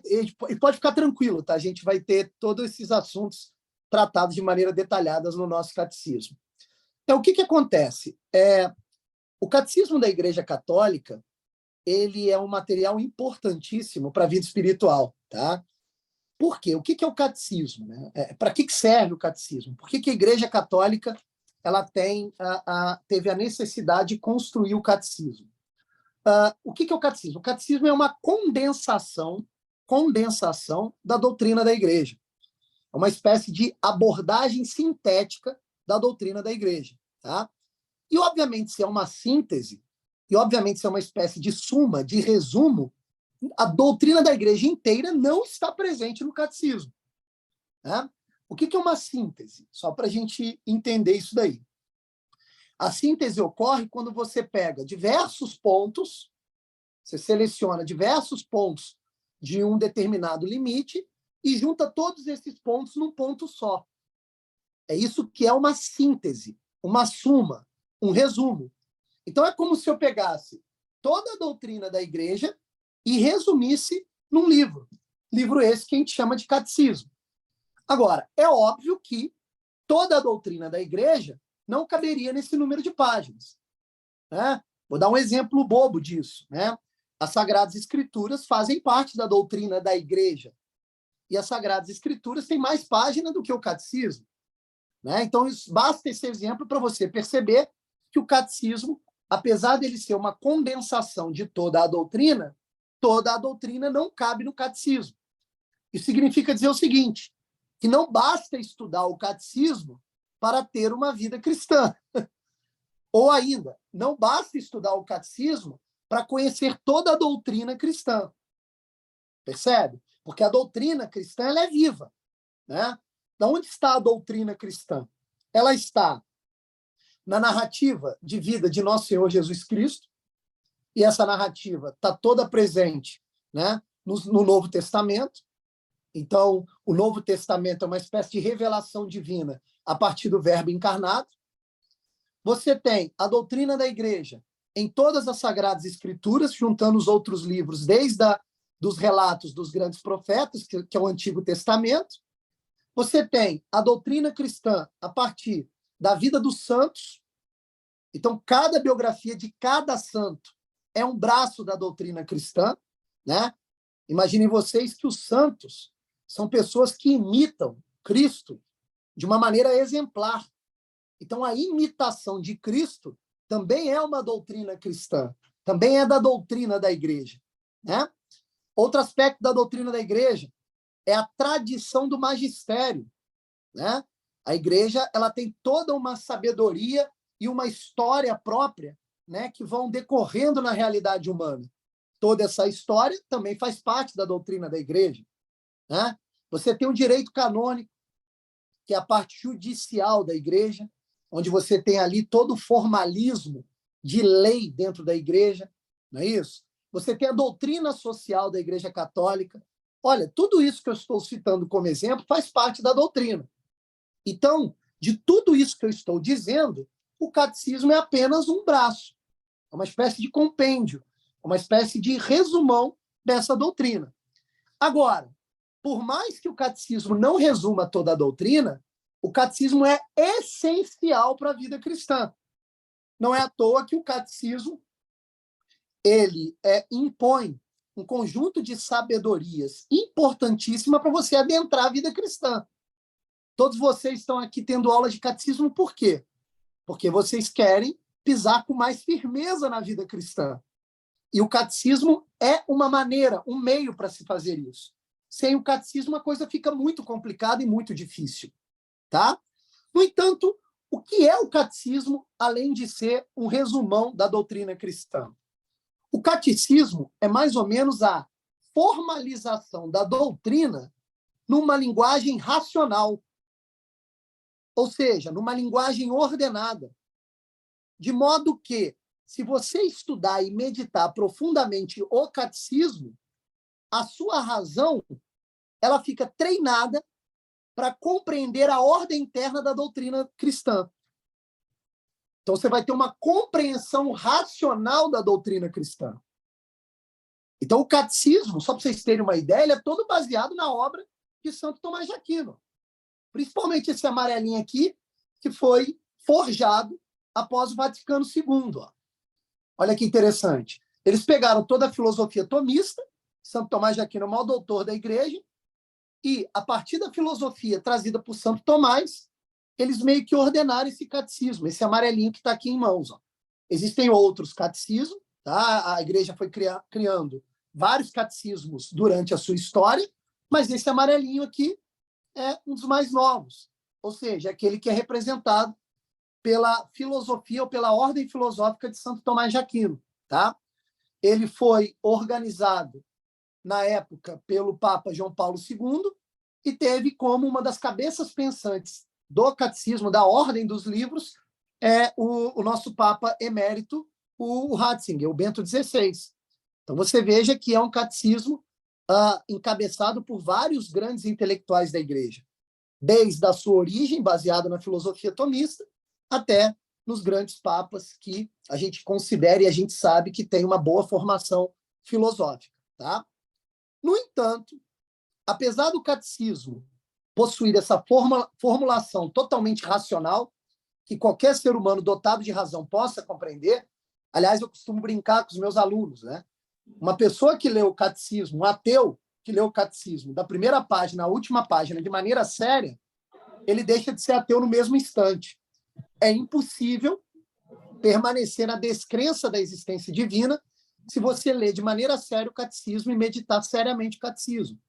e pode ficar tranquilo, tá? A gente vai ter todos esses assuntos tratados de maneira detalhada no nosso catecismo. Então, o que acontece? O catecismo da Igreja Católica, ele é um material importantíssimo para a vida espiritual, tá? Por quê? O que é o catecismo, né? Para que serve o catecismo? Por que a Igreja Católica ela teve a necessidade de construir o catecismo? O que é o catecismo? O catecismo é uma condensação da doutrina da Igreja. É uma espécie de abordagem sintética da doutrina da Igreja, tá? E, obviamente, se é uma síntese, e, obviamente, se é uma espécie de suma, de resumo, a doutrina da Igreja inteira não está presente no catecismo, né? O que é uma síntese? Só para a gente entender isso daí. A síntese ocorre quando você pega diversos pontos, você seleciona diversos pontos de um determinado limite e junta todos esses pontos num ponto só. É isso que é uma síntese, uma suma, um resumo. Então, é como se eu pegasse toda a doutrina da Igreja e resumisse num livro. Livro esse que a gente chama de catecismo. Agora, é óbvio que toda a doutrina da Igreja não caberia nesse número de páginas, né? Vou dar um exemplo bobo disso, né? As Sagradas Escrituras fazem parte da doutrina da Igreja. E as Sagradas Escrituras têm mais páginas do que o catecismo, né? Então, basta esse exemplo para você perceber que o catecismo, apesar dele ser uma condensação de toda a doutrina não cabe no catecismo. Isso significa dizer o seguinte, que não basta estudar o catecismo para ter uma vida cristã. Ou ainda, não basta estudar o catecismo para conhecer toda a doutrina cristã. Percebe? Porque a doutrina cristã ela é viva, né? Da onde está a doutrina cristã? Ela está na narrativa de vida de nosso Senhor Jesus Cristo, e essa narrativa está toda presente, né, no Novo Testamento. Então, o Novo Testamento é uma espécie de revelação divina a partir do Verbo encarnado. Você tem a doutrina da Igreja em todas as Sagradas Escrituras, juntando os outros livros, desde dos relatos dos grandes profetas, que é o Antigo Testamento. Você tem a doutrina cristã a partir da vida dos santos. Então, cada biografia de cada santo é um braço da doutrina cristã, né? Imaginem vocês que os santos são pessoas que imitam Cristo de uma maneira exemplar. Então, a imitação de Cristo também é uma doutrina cristã, também é da doutrina da Igreja, né? Outro aspecto da doutrina da Igreja é a tradição do magistério, né? A Igreja ela tem toda uma sabedoria e uma história própria, né, que vão decorrendo na realidade humana. Toda essa história também faz parte da doutrina da Igreja, né? Você tem o direito canônico, que é a parte judicial da Igreja, onde você tem ali todo o formalismo de lei dentro da Igreja, não é isso? Você tem a doutrina social da Igreja Católica. Olha, tudo isso que eu estou citando como exemplo faz parte da doutrina. Então, de tudo isso que eu estou dizendo, o catecismo é apenas um braço, é uma espécie de compêndio, uma espécie de resumão dessa doutrina. Agora, por mais que o catecismo não resuma toda a doutrina, o catecismo é essencial para a vida cristã. Não é à toa que o catecismo ele impõe um conjunto de sabedorias importantíssima para você adentrar a vida cristã. Todos vocês estão aqui tendo aula de catecismo por quê? Porque vocês querem pisar com mais firmeza na vida cristã. E o catecismo é uma maneira, um meio para se fazer isso. Sem o catecismo, a coisa fica muito complicada e muito difícil, tá? No entanto, o que é o catecismo, além de ser um resumão da doutrina cristã? O catecismo é mais ou menos a formalização da doutrina numa linguagem racional, ou seja, numa linguagem ordenada, de modo que, se você estudar e meditar profundamente o catecismo, a sua razão ela fica treinada para compreender a ordem interna da doutrina cristã. Então, você vai ter uma compreensão racional da doutrina cristã. Então, o catecismo, só para vocês terem uma ideia, ele é todo baseado na obra de Santo Tomás de Aquino. Principalmente esse amarelinho aqui, que foi forjado após o Vaticano II. Ó. Olha que interessante. Eles pegaram toda a filosofia tomista, Santo Tomás de Aquino é o maior doutor da igreja, e, a partir da filosofia trazida por Santo Tomás, eles meio que ordenaram esse catecismo, esse amarelinho que está aqui em mãos. Ó. Existem outros catecismos, tá? A igreja foi criando vários catecismos durante a sua história, mas esse amarelinho aqui é um dos mais novos, ou seja, aquele que é representado pela filosofia ou pela ordem filosófica de Santo Tomás de Aquino. Tá? Ele foi organizado, na época, pelo Papa João Paulo II e teve como uma das cabeças pensantes do catecismo, da ordem dos livros, o nosso Papa emérito, o Ratzinger, o Bento XVI. Então, você veja que é um catecismo encabeçado por vários grandes intelectuais da igreja, desde a sua origem, baseada na filosofia tomista, até nos grandes papas que a gente considera e a gente sabe que tem uma boa formação filosófica. Tá? No entanto, apesar do catecismo possuir essa formulação totalmente racional, que qualquer ser humano dotado de razão possa compreender, aliás, eu costumo brincar com os meus alunos, né? Uma pessoa que lê o catecismo, um ateu que lê o catecismo, da primeira página à última página, de maneira séria, ele deixa de ser ateu no mesmo instante. É impossível permanecer na descrença da existência divina se você ler de maneira séria o catecismo e meditar seriamente o catecismo.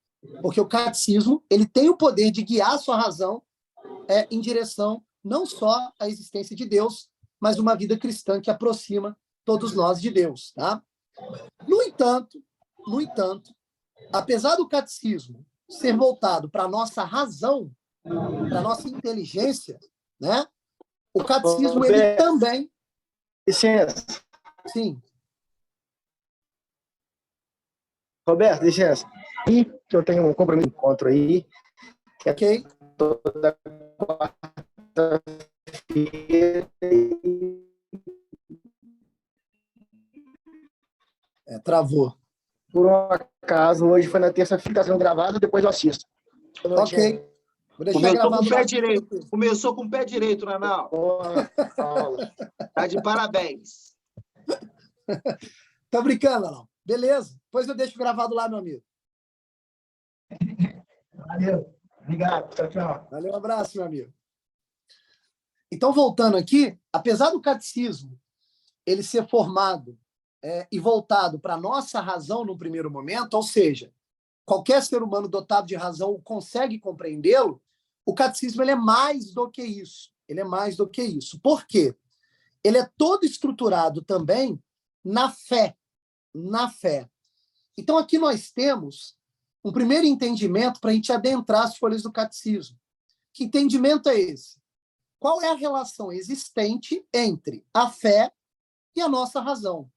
Porque o catecismo ele tem o poder de guiar a sua razão em direção não só à existência de Deus, mas uma vida cristã que aproxima todos nós de Deus. Tá? No entanto, apesar do catecismo ser voltado para a nossa razão, para a nossa inteligência, né? O catecismo ele também... Licença. Sim. Roberto, licença. E que eu tenho um compromisso, encontro aí, que é Ok. toda quarta-feira. Travou. Por um acaso, hoje foi na terça-feira, está sendo gravado, depois eu assisto. Ok. Vou deixar Começou gravado com o pé lá. direito. Começou com o pé direito, Nanau. Tá de parabéns. Tá brincando, não? Beleza. Depois eu deixo gravado lá, meu amigo. Valeu. Obrigado. Tchau, tchau. Valeu, um abraço, meu amigo. Então, voltando aqui, apesar do catecismo ele ser formado e voltado para a nossa razão no primeiro momento, ou seja, qualquer ser humano dotado de razão consegue compreendê-lo, o catecismo ele é mais do que isso. Ele é mais do que isso. Por quê? Ele é todo estruturado também na fé. Na fé. Então, aqui nós temos um primeiro entendimento para a gente adentrar as folhas do catecismo. Que entendimento é esse? Qual é a relação existente entre a fé e a nossa razão?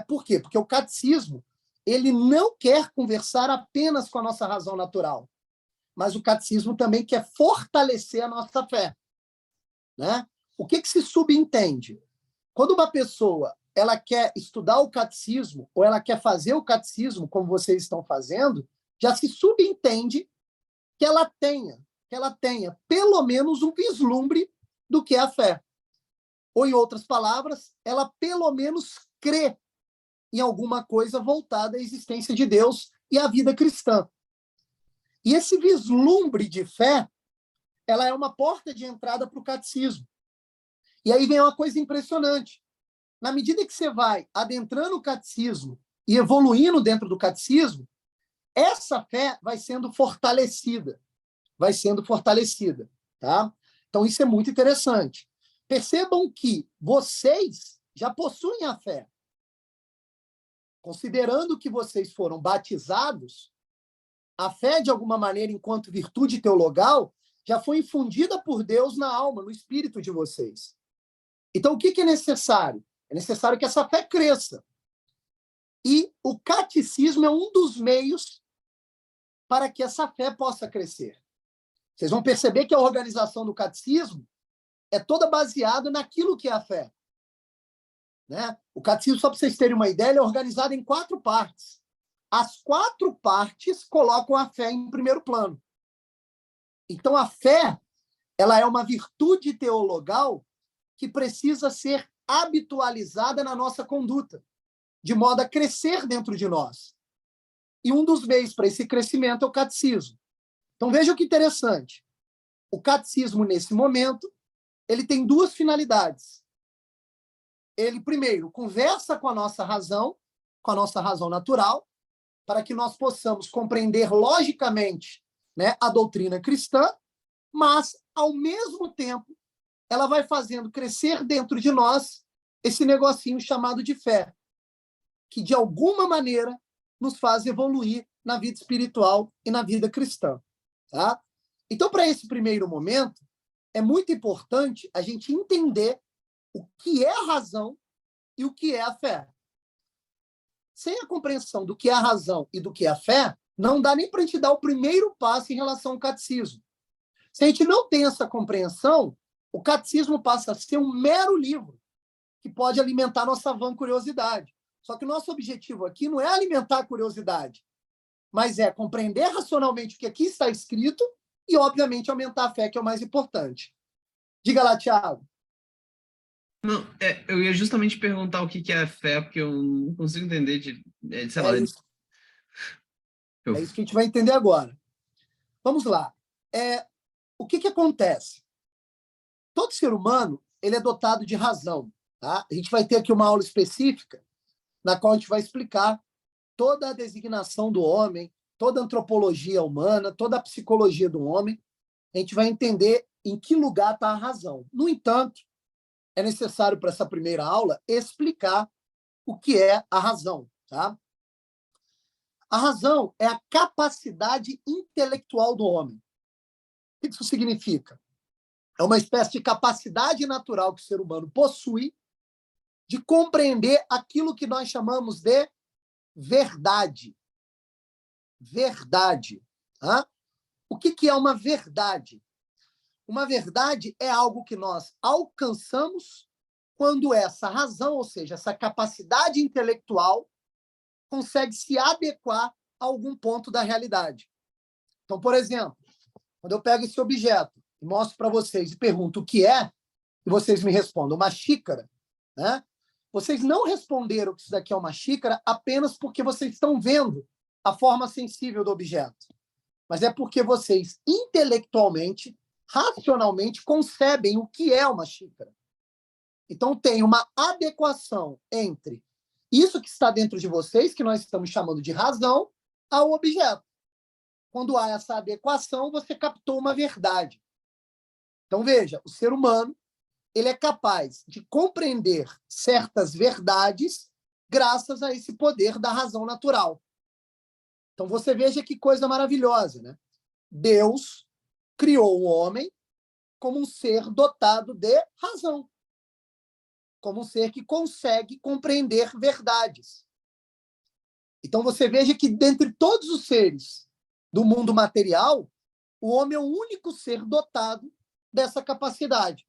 Por quê? Porque o catecismo ele não quer conversar apenas com a nossa razão natural, mas o catecismo também quer fortalecer a nossa fé. Né? O que se subentende? Quando uma pessoa ela quer estudar o catecismo ou ela quer fazer o catecismo, como vocês estão fazendo, já se subentende que ela tenha pelo menos um vislumbre do que é a fé. Ou, em outras palavras, ela pelo menos crê em alguma coisa voltada à existência de Deus e à vida cristã. E esse vislumbre de fé, ela é uma porta de entrada para o catecismo. E aí vem uma coisa impressionante. Na medida que você vai adentrando o catecismo e evoluindo dentro do catecismo, essa fé vai sendo fortalecida. Vai sendo fortalecida. Tá? Então, isso é muito interessante. Percebam que vocês já possuem a fé. Considerando que vocês foram batizados, a fé, de alguma maneira, enquanto virtude teologal, já foi infundida por Deus na alma, no espírito de vocês. Então, o que é necessário? É necessário que essa fé cresça. E o catecismo é um dos meios para que essa fé possa crescer. Vocês vão perceber que a organização do catecismo é toda baseada naquilo que é a fé. né? O catecismo, só para vocês terem uma ideia, ele é organizado em 4 partes. As 4 partes colocam a fé em primeiro plano. Então, a fé, ela é uma virtude teologal que precisa ser habitualizada na nossa conduta, de modo a crescer dentro de nós. E um dos meios para esse crescimento é o catecismo. Então, veja que interessante. O catecismo, nesse momento, ele tem 2 finalidades. Ele, primeiro, conversa com a nossa razão natural, para que nós possamos compreender logicamente, né, a doutrina cristã, mas, ao mesmo tempo, ela vai fazendo crescer dentro de nós esse negocinho chamado de fé, que, de alguma maneira, nos faz evoluir na vida espiritual e na vida cristã. Tá? Então, para esse primeiro momento, é muito importante a gente entender o que é a razão e o que é a fé. Sem a compreensão do que é a razão e do que é a fé, não dá nem para a gente dar o primeiro passo em relação ao catecismo. Se a gente não tem essa compreensão, o catecismo passa a ser um mero livro que pode alimentar nossa vã curiosidade. Só que o nosso objetivo aqui não é alimentar a curiosidade, mas é compreender racionalmente o que aqui está escrito e, obviamente, aumentar a fé, que é o mais importante. Diga lá, Thiago. Não, eu ia justamente perguntar o que é a fé, porque eu não consigo entender sei lá. Isso. É isso que a gente vai entender agora. Vamos lá. O que acontece? Todo ser humano ele é dotado de razão. Tá? A gente vai ter aqui uma aula específica na qual a gente vai explicar toda a designação do homem, toda a antropologia humana, toda a psicologia do homem. A gente vai entender em que lugar está a razão. No entanto, é necessário, para essa primeira aula, explicar o que é a razão. Tá? A razão é a capacidade intelectual do homem. O que isso significa? É uma espécie de capacidade natural que o ser humano possui de compreender aquilo que nós chamamos de verdade. Verdade. Tá? O que é uma verdade? Uma verdade é algo que nós alcançamos quando essa razão, ou seja, essa capacidade intelectual, consegue se adequar a algum ponto da realidade. Então, por exemplo, quando eu pego esse objeto e mostro para vocês e pergunto o que é, e vocês me respondem uma xícara, né? Vocês não responderam que isso daqui é uma xícara apenas porque vocês estão vendo a forma sensível do objeto, mas é porque vocês intelectualmente, racionalmente, concebem o que é uma xícara. Então, tem uma adequação entre isso que está dentro de vocês, que nós estamos chamando de razão, ao objeto. Quando há essa adequação, você captou uma verdade. Então, veja, o ser humano ele é capaz de compreender certas verdades graças a esse poder da razão natural. Então, você veja que coisa maravilhosa, né? Deus criou o homem como um ser dotado de razão, como um ser que consegue compreender verdades. Então, você veja que, dentre todos os seres do mundo material, o homem é o único ser dotado dessa capacidade.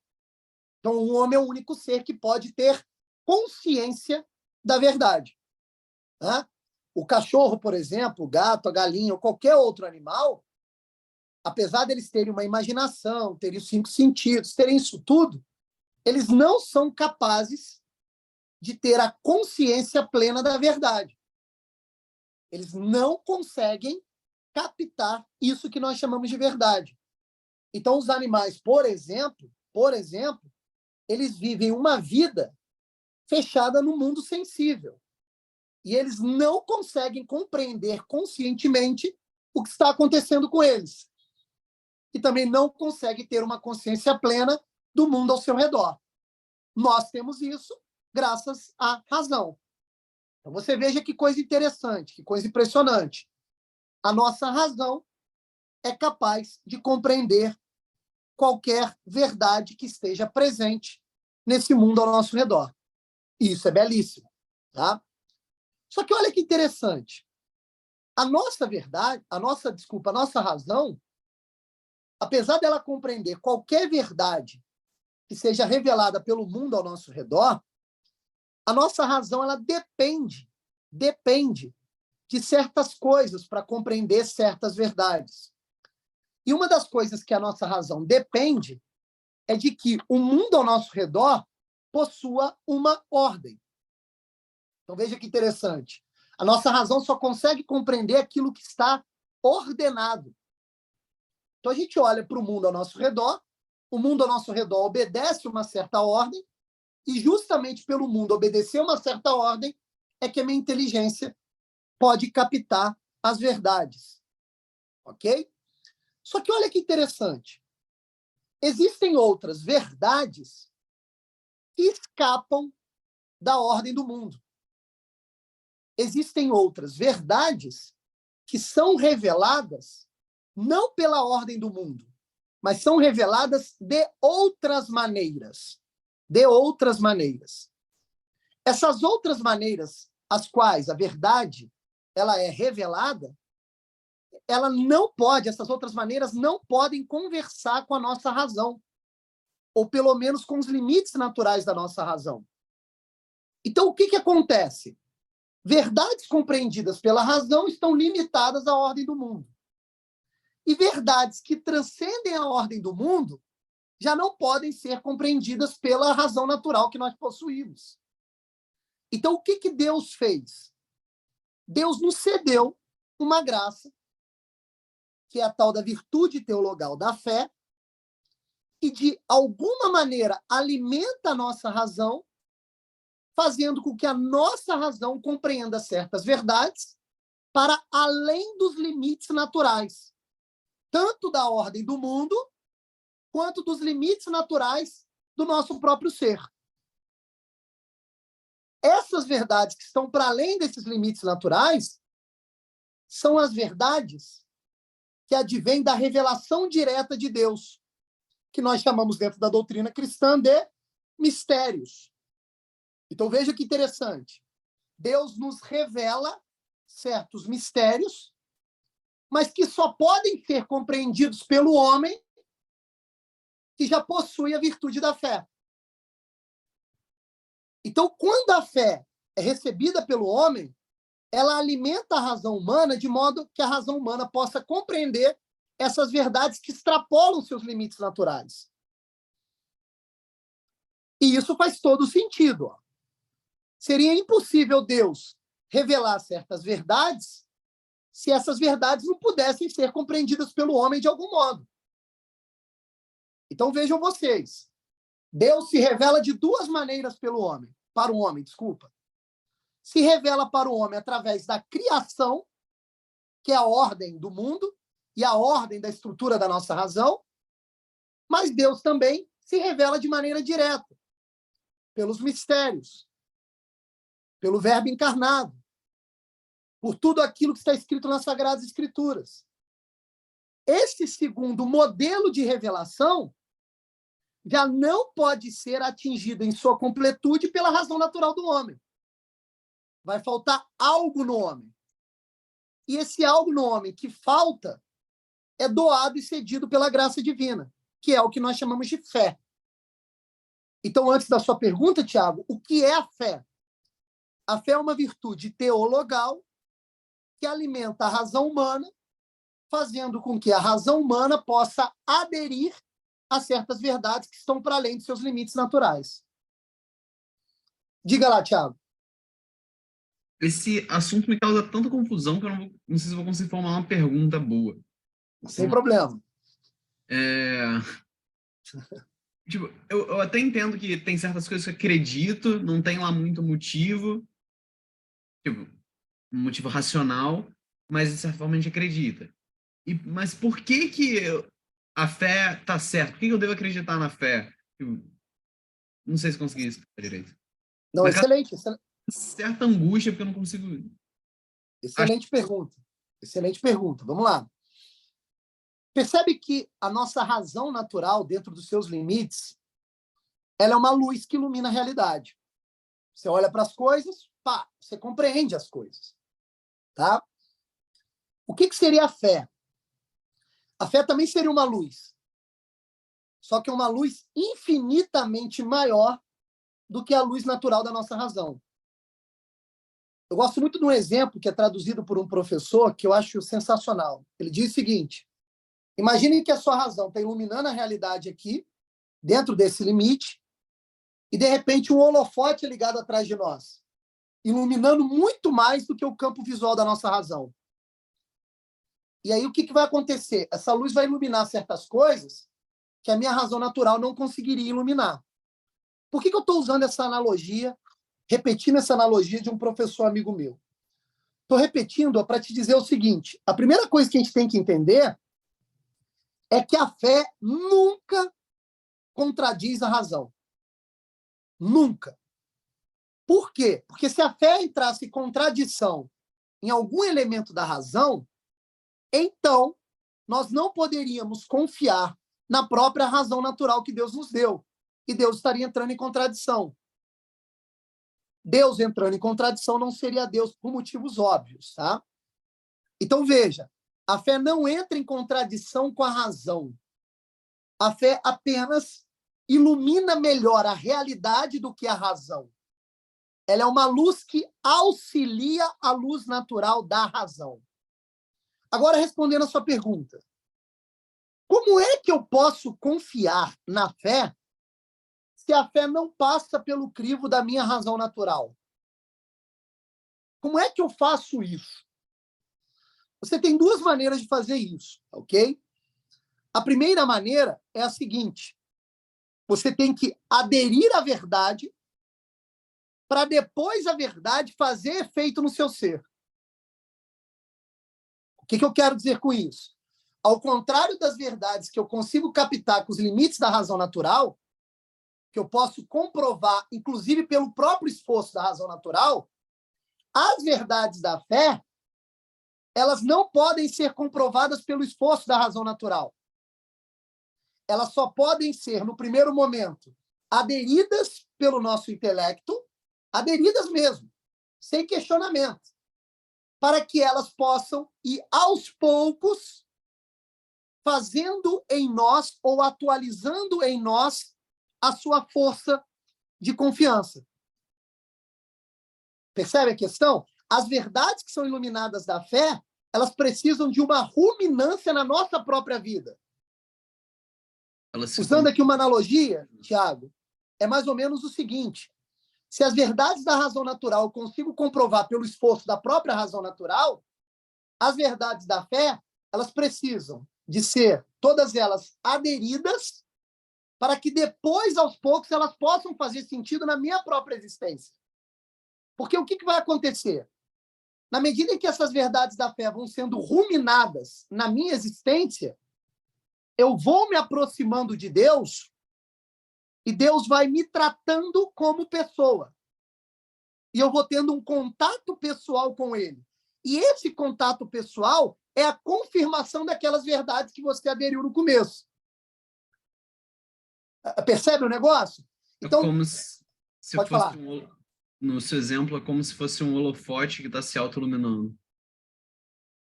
Então, o homem é o único ser que pode ter consciência da verdade. Né? O cachorro, por exemplo, o gato, a galinha ou qualquer outro animal, apesar deles terem uma imaginação, terem os 5 sentidos, terem isso tudo, eles não são capazes de ter a consciência plena da verdade. Eles não conseguem captar isso que nós chamamos de verdade. Então, os animais, por exemplo, eles vivem uma vida fechada no mundo sensível. E eles não conseguem compreender conscientemente o que está acontecendo com eles. E também não conseguem ter uma consciência plena do mundo ao seu redor. Nós temos isso graças à razão. Então, você veja que coisa interessante, que coisa impressionante. A nossa razão é capaz de compreender qualquer verdade que esteja presente nesse mundo ao nosso redor. E isso é belíssimo. Tá? Só que olha que interessante. A nossa verdade, a nossa razão, apesar dela compreender qualquer verdade que seja revelada pelo mundo ao nosso redor, a nossa razão ela depende de certas coisas para compreender certas verdades. E uma das coisas que a nossa razão depende é de que o mundo ao nosso redor possua uma ordem. Então, veja que interessante. A nossa razão só consegue compreender aquilo que está ordenado. Então, a gente olha para o mundo ao nosso redor, o mundo ao nosso redor obedece uma certa ordem, e justamente pelo mundo obedecer uma certa ordem é que a minha inteligência pode captar as verdades. Ok? Só que olha que interessante. Existem outras verdades que escapam da ordem do mundo. Existem outras verdades que são reveladas não pela ordem do mundo, mas são reveladas de outras maneiras. De outras maneiras. Essas outras maneiras, as quais a verdade ela é revelada, ela não pode, essas outras maneiras não podem conversar com a nossa razão, ou pelo menos com os limites naturais da nossa razão. Então, o que acontece? Verdades compreendidas pela razão estão limitadas à ordem do mundo. E verdades que transcendem a ordem do mundo já não podem ser compreendidas pela razão natural que nós possuímos. Então, o que Deus fez? Deus nos cedeu uma graça, que é a tal da virtude teologal da fé, e de alguma maneira alimenta a nossa razão, fazendo com que a nossa razão compreenda certas verdades para além dos limites naturais, tanto da ordem do mundo, quanto dos limites naturais do nosso próprio ser. Essas verdades que estão para além desses limites naturais são as verdades que advêm da revelação direta de Deus, que nós chamamos dentro da doutrina cristã de mistérios. Então veja que interessante. Deus nos revela certos mistérios, mas que só podem ser compreendidos pelo homem que já possui a virtude da fé. Então, quando a fé é recebida pelo homem, ela alimenta a razão humana de modo que a razão humana possa compreender essas verdades que extrapolam seus limites naturais. E isso faz todo sentido. Seria impossível Deus revelar certas verdades se essas verdades não pudessem ser compreendidas pelo homem de algum modo. Então vejam vocês, Deus se revela de duas maneiras para o homem, desculpa. Se revela para o homem através da criação, que é a ordem do mundo e a ordem da estrutura da nossa razão, mas Deus também se revela de maneira direta, pelos mistérios, pelo Verbo encarnado, por tudo aquilo que está escrito nas Sagradas Escrituras. Esse segundo modelo de revelação já não pode ser atingido em sua completude pela razão natural do homem. Vai faltar algo no homem. E esse algo no homem que falta é doado e cedido pela graça divina, que é o que nós chamamos de fé. Então, antes da sua pergunta, Tiago, o que é a fé? A fé é uma virtude teologal que alimenta a razão humana, fazendo com que a razão humana possa aderir a certas verdades que estão para além de seus limites naturais. Diga lá, Tiago. Esse assunto me causa tanta confusão que eu não sei se vou conseguir formular uma pergunta boa. Sem problema. Tipo, eu até entendo que tem certas coisas que eu acredito, não tem lá muito motivo, tipo, um motivo racional, mas de certa forma a gente acredita. Mas por que a fé tá certa? Por que eu devo acreditar na fé? Tipo, não sei se consegui explicar direito. Não, mas excelente. Certa angústia, porque eu não consigo... Excelente pergunta. Excelente pergunta. Vamos lá. Percebe que a nossa razão natural, dentro dos seus limites, ela é uma luz que ilumina a realidade. Você olha para as coisas, pá, você compreende as coisas. Tá? O que seria a fé? A fé também seria uma luz. Só que é uma luz infinitamente maior do que a luz natural da nossa razão. Eu gosto muito de um exemplo que é traduzido por um professor que eu acho sensacional. Ele diz o seguinte: imagine que a sua razão está iluminando a realidade aqui, dentro desse limite, e, de repente, um holofote é ligado atrás de nós, iluminando muito mais do que o campo visual da nossa razão. E aí, o que vai acontecer? Essa luz vai iluminar certas coisas que a minha razão natural não conseguiria iluminar. Por que eu estou usando essa analogia, repetindo essa analogia de um professor amigo meu? Estou repetindo para te dizer o seguinte: a primeira coisa que a gente tem que entender é que a fé nunca contradiz a razão. Nunca. Por quê? Porque se a fé entrasse em contradição em algum elemento da razão, então nós não poderíamos confiar na própria razão natural que Deus nos deu. E Deus estaria entrando em contradição. Deus entrando em contradição não seria Deus por motivos óbvios, tá? Então, veja, a fé não entra em contradição com a razão. A fé apenas ilumina melhor a realidade do que a razão. Ela é uma luz que auxilia a luz natural da razão. Agora, respondendo a sua pergunta, como é que eu posso confiar na fé se a fé não passa pelo crivo da minha razão natural? Como é que eu faço isso? Você tem duas maneiras de fazer isso, ok? A primeira maneira é a seguinte: você tem que aderir à verdade para depois a verdade fazer efeito no seu ser. O que eu quero dizer com isso? Ao contrário das verdades que eu consigo captar com os limites da razão natural, que eu posso comprovar, inclusive pelo próprio esforço da razão natural, as verdades da fé, elas não podem ser comprovadas pelo esforço da razão natural. Elas só podem ser, no primeiro momento, aderidas pelo nosso intelecto, aderidas mesmo, sem questionamento, para que elas possam ir, aos poucos, fazendo em nós ou atualizando em nós a sua força de confiança. Percebe a questão? As verdades que são iluminadas da fé, elas precisam de uma ruminância na nossa própria vida. Usando aqui uma analogia, Tiago, é mais ou menos o seguinte: se as verdades da razão natural eu consigo comprovar pelo esforço da própria razão natural, as verdades da fé, elas precisam de ser, todas elas, aderidas, para que depois, aos poucos, elas possam fazer sentido na minha própria existência. Porque o que vai acontecer? Na medida em que essas verdades da fé vão sendo ruminadas na minha existência, eu vou me aproximando de Deus e Deus vai me tratando como pessoa. E eu vou tendo um contato pessoal com Ele. E esse contato pessoal é a confirmação daquelas verdades que você aderiu no começo. Percebe o negócio? Então, é como se pode fosse falar. No seu exemplo, é como se fosse um holofote que está se autoiluminando.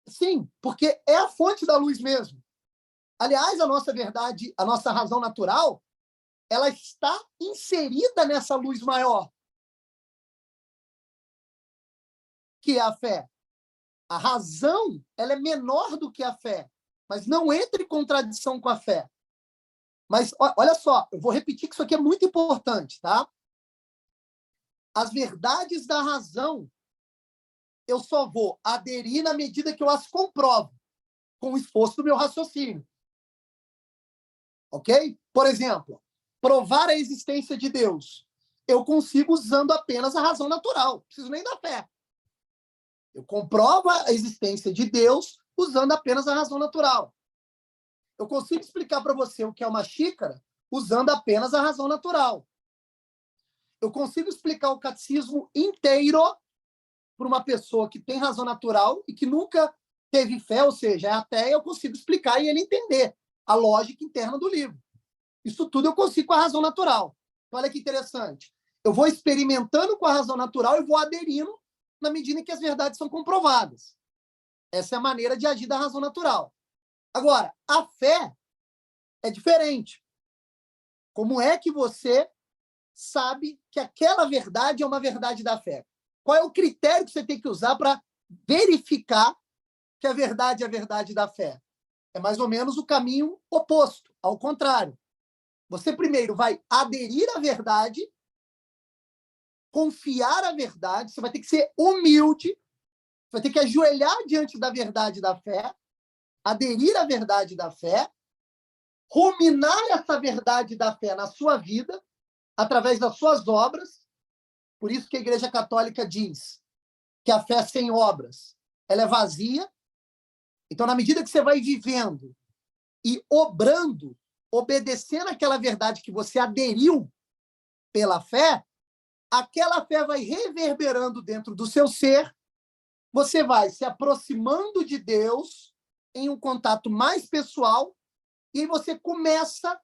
Sim, porque é a fonte da luz mesmo. Aliás, a nossa verdade, a nossa razão natural, ela está inserida nessa luz maior, que é a fé. A razão, ela é menor do que a fé, mas não entra em contradição com a fé. Mas, olha só, eu vou repetir que isso aqui é muito importante, tá? As verdades da razão, eu só vou aderir na medida que eu as comprovo, com o esforço do meu raciocínio. Ok? Por exemplo, provar a existência de Deus, eu consigo usando apenas a razão natural, não preciso nem da fé. Eu comprovo a existência de Deus usando apenas a razão natural. Eu consigo explicar para você o que é uma xícara usando apenas a razão natural. Eu consigo explicar o catecismo inteiro para uma pessoa que tem razão natural e que nunca teve fé, ou seja, é ateia, eu consigo explicar e ele entender a lógica interna do livro. Isso tudo eu consigo com a razão natural. Então, olha que interessante. Eu vou experimentando com a razão natural e vou aderindo na medida em que as verdades são comprovadas. Essa é a maneira de agir da razão natural. Agora, a fé é diferente. Como é que você sabe que aquela verdade é uma verdade da fé? Qual é o critério que você tem que usar para verificar que a verdade é a verdade da fé? É mais ou menos o caminho oposto, ao contrário. Você primeiro vai aderir à verdade, confiar à verdade, você vai ter que ser humilde, você vai ter que ajoelhar diante da verdade da fé, aderir à verdade da fé, ruminar essa verdade da fé na sua vida, através das suas obras. Por isso que a Igreja Católica diz que a fé sem obras, ela é vazia. Então, na medida que você vai vivendo e obrando, obedecendo aquela verdade que você aderiu pela fé, aquela fé vai reverberando dentro do seu ser, você vai se aproximando de Deus em um contato mais pessoal, e aí você começa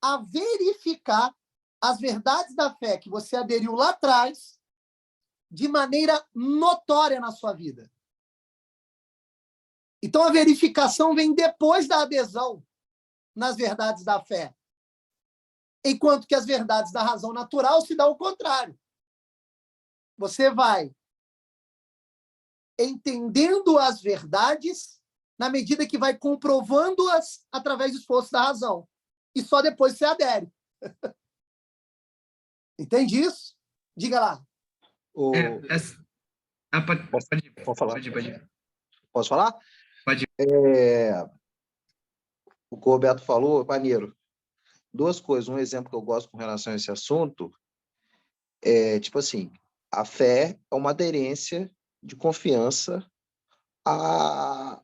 a verificar as verdades da fé que você aderiu lá atrás de maneira notória na sua vida. Então, a verificação vem depois da adesão nas verdades da fé, enquanto que as verdades da razão natural se dão ao contrário. Você vai entendendo as verdades na medida que vai comprovando-as através do esforço da razão. E só depois você adere. Entende isso? Diga lá. Pode falar. Pode ir. Posso falar? Pode ir. O que o Roberto falou, maneiro. Duas coisas. Um exemplo que eu gosto com relação a esse assunto é, tipo assim, a fé é uma aderência de confiança à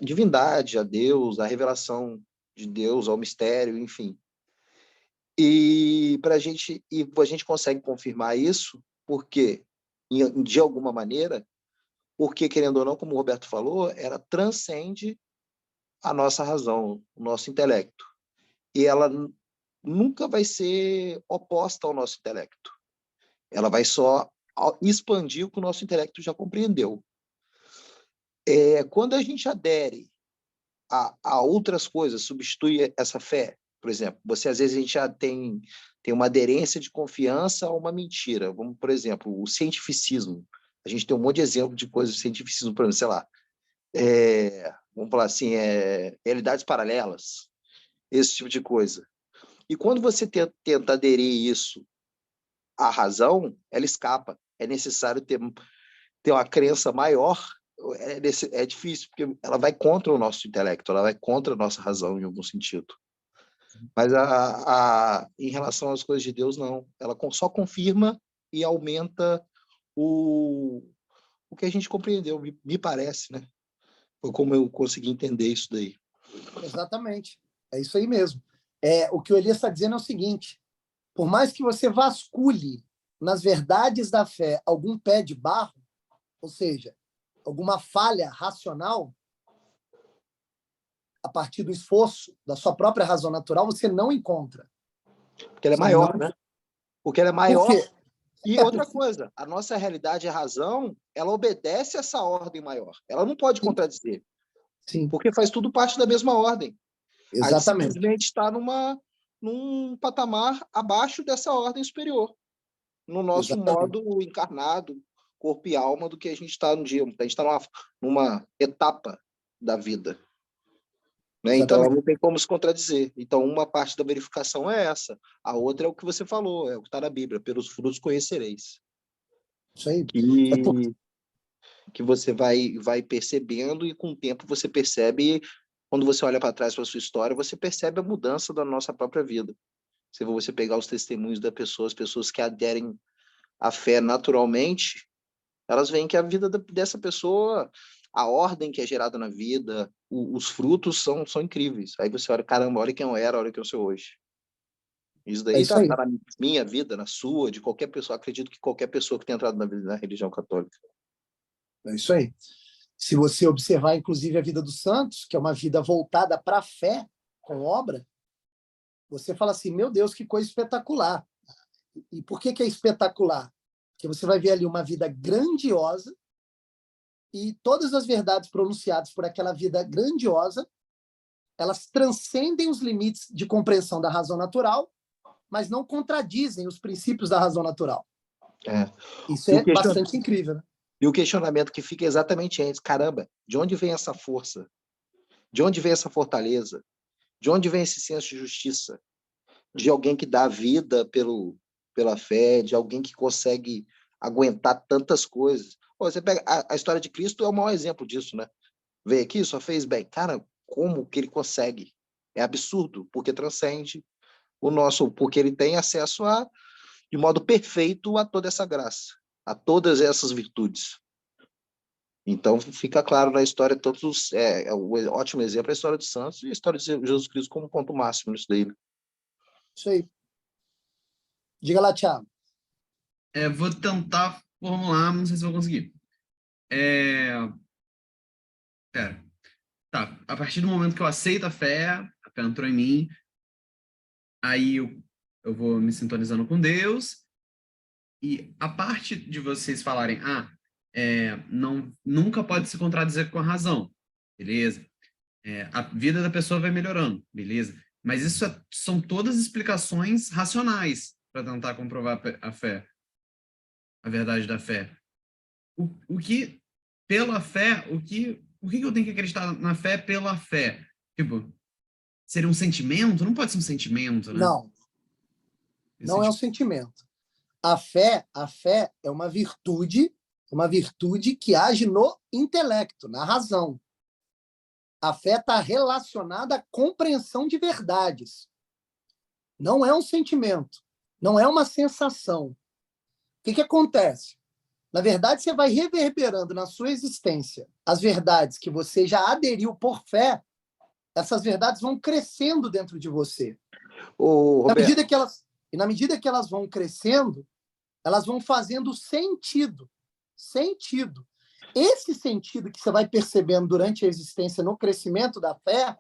divindade, a Deus, à revelação de Deus, ao mistério, enfim. E a gente consegue confirmar isso porque, de alguma maneira, porque, querendo ou não, como o Roberto falou, ela transcende a nossa razão, o nosso intelecto. E ela nunca vai ser oposta ao nosso intelecto. Ela vai só expandir o que o nosso intelecto já compreendeu. Quando a gente adere a outras coisas, substitui essa fé, por exemplo, às vezes a gente já tem uma aderência de confiança a uma mentira. Vamos, por exemplo, o cientificismo. A gente tem um monte de exemplo de coisas do cientificismo, por exemplo, sei lá, vamos falar assim, realidades paralelas, esse tipo de coisa. E quando você tenta aderir isso à razão, ela escapa. É necessário ter uma crença maior. É difícil, porque ela vai contra o nosso intelecto, ela vai contra a nossa razão, em algum sentido. Mas em relação às coisas de Deus, não. Ela só confirma e aumenta o que a gente compreendeu, me parece, né? Foi como eu consegui entender isso daí. Exatamente. É isso aí mesmo. O que o Elias está dizendo é o seguinte: por mais que você vasculhe nas verdades da fé algum pé de barro, ou seja, alguma falha racional, a partir do esforço da sua própria razão natural, você não encontra. Porque ela é maior, né? Porque ela é maior. Por quê? E outra coisa, a nossa realidade, a razão, ela obedece a essa ordem maior. Ela não pode contradizer. Sim. Porque faz tudo parte da mesma ordem. Exatamente. A gente simplesmente está num patamar abaixo dessa ordem superior. No nosso modo encarnado, corpo e alma, do que a gente está no dia. A gente está numa etapa da vida. Né? Então, ela não tem como se contradizer. Então, uma parte da verificação é essa. A outra é o que você falou, é o que está na Bíblia. Pelos frutos conhecereis. Isso aí. Que você vai percebendo, e com o tempo você percebe, quando você olha para trás para a sua história, você percebe a mudança da nossa própria vida. Se você pegar os testemunhos das pessoas, as pessoas que aderem à fé naturalmente, elas veem que a vida dessa pessoa, a ordem que é gerada na vida, os frutos são incríveis. Aí você olha, caramba, olha quem eu era, olha quem eu sou hoje. Isso daí está na minha vida, na sua, de qualquer pessoa. Acredito que qualquer pessoa que tenha entrado na religião católica. É isso aí. Se você observar, inclusive, a vida dos santos, que é uma vida voltada para a fé, com obra, você fala assim, meu Deus, que coisa espetacular. E por que é espetacular? Porque você vai ver ali uma vida grandiosa, e todas as verdades pronunciadas por aquela vida grandiosa, elas transcendem os limites de compreensão da razão natural, mas não contradizem os princípios da razão natural. É. Isso é bastante incrível, né? E o questionamento que fica exatamente é esse: caramba, de onde vem essa força? De onde vem essa fortaleza? De onde vem esse senso de justiça? De alguém que dá vida pela fé, de alguém que consegue aguentar tantas coisas. Pô, você pega a história de Cristo, é o maior exemplo disso, né? Veio aqui, só fez bem. Cara, como que ele consegue? É absurdo, porque transcende o nosso, porque ele tem acesso de modo perfeito a toda essa graça, a todas essas virtudes. Então, fica claro na história, um ótimo exemplo é a história dos santos e a história de Jesus Cristo como ponto máximo nisso daí. Isso aí. Diga lá, Thiago. Vou tentar formular, não sei se vou conseguir. Pera. Tá, a partir do momento que eu aceito a fé entrou em mim, aí eu vou me sintonizando com Deus, e a parte de vocês falarem, nunca pode se contradizer com a razão, beleza? A vida da pessoa vai melhorando, beleza? Mas isso são todas explicações racionais para tentar comprovar a fé, a verdade da fé. O que, pela fé, por que eu tenho que acreditar na fé pela fé? Tipo, seria um sentimento? Não pode ser um sentimento, né? Não é um sentimento. A fé é uma virtude que age no intelecto, na razão. A fé está relacionada à compreensão de verdades. Não é um sentimento, não é uma sensação. O que acontece? Na verdade, você vai reverberando na sua existência as verdades que você já aderiu por fé, essas verdades vão crescendo dentro de você. Na medida que elas vão crescendo, elas vão fazendo sentido. Sentido. Esse sentido que você vai percebendo durante a existência no crescimento da fé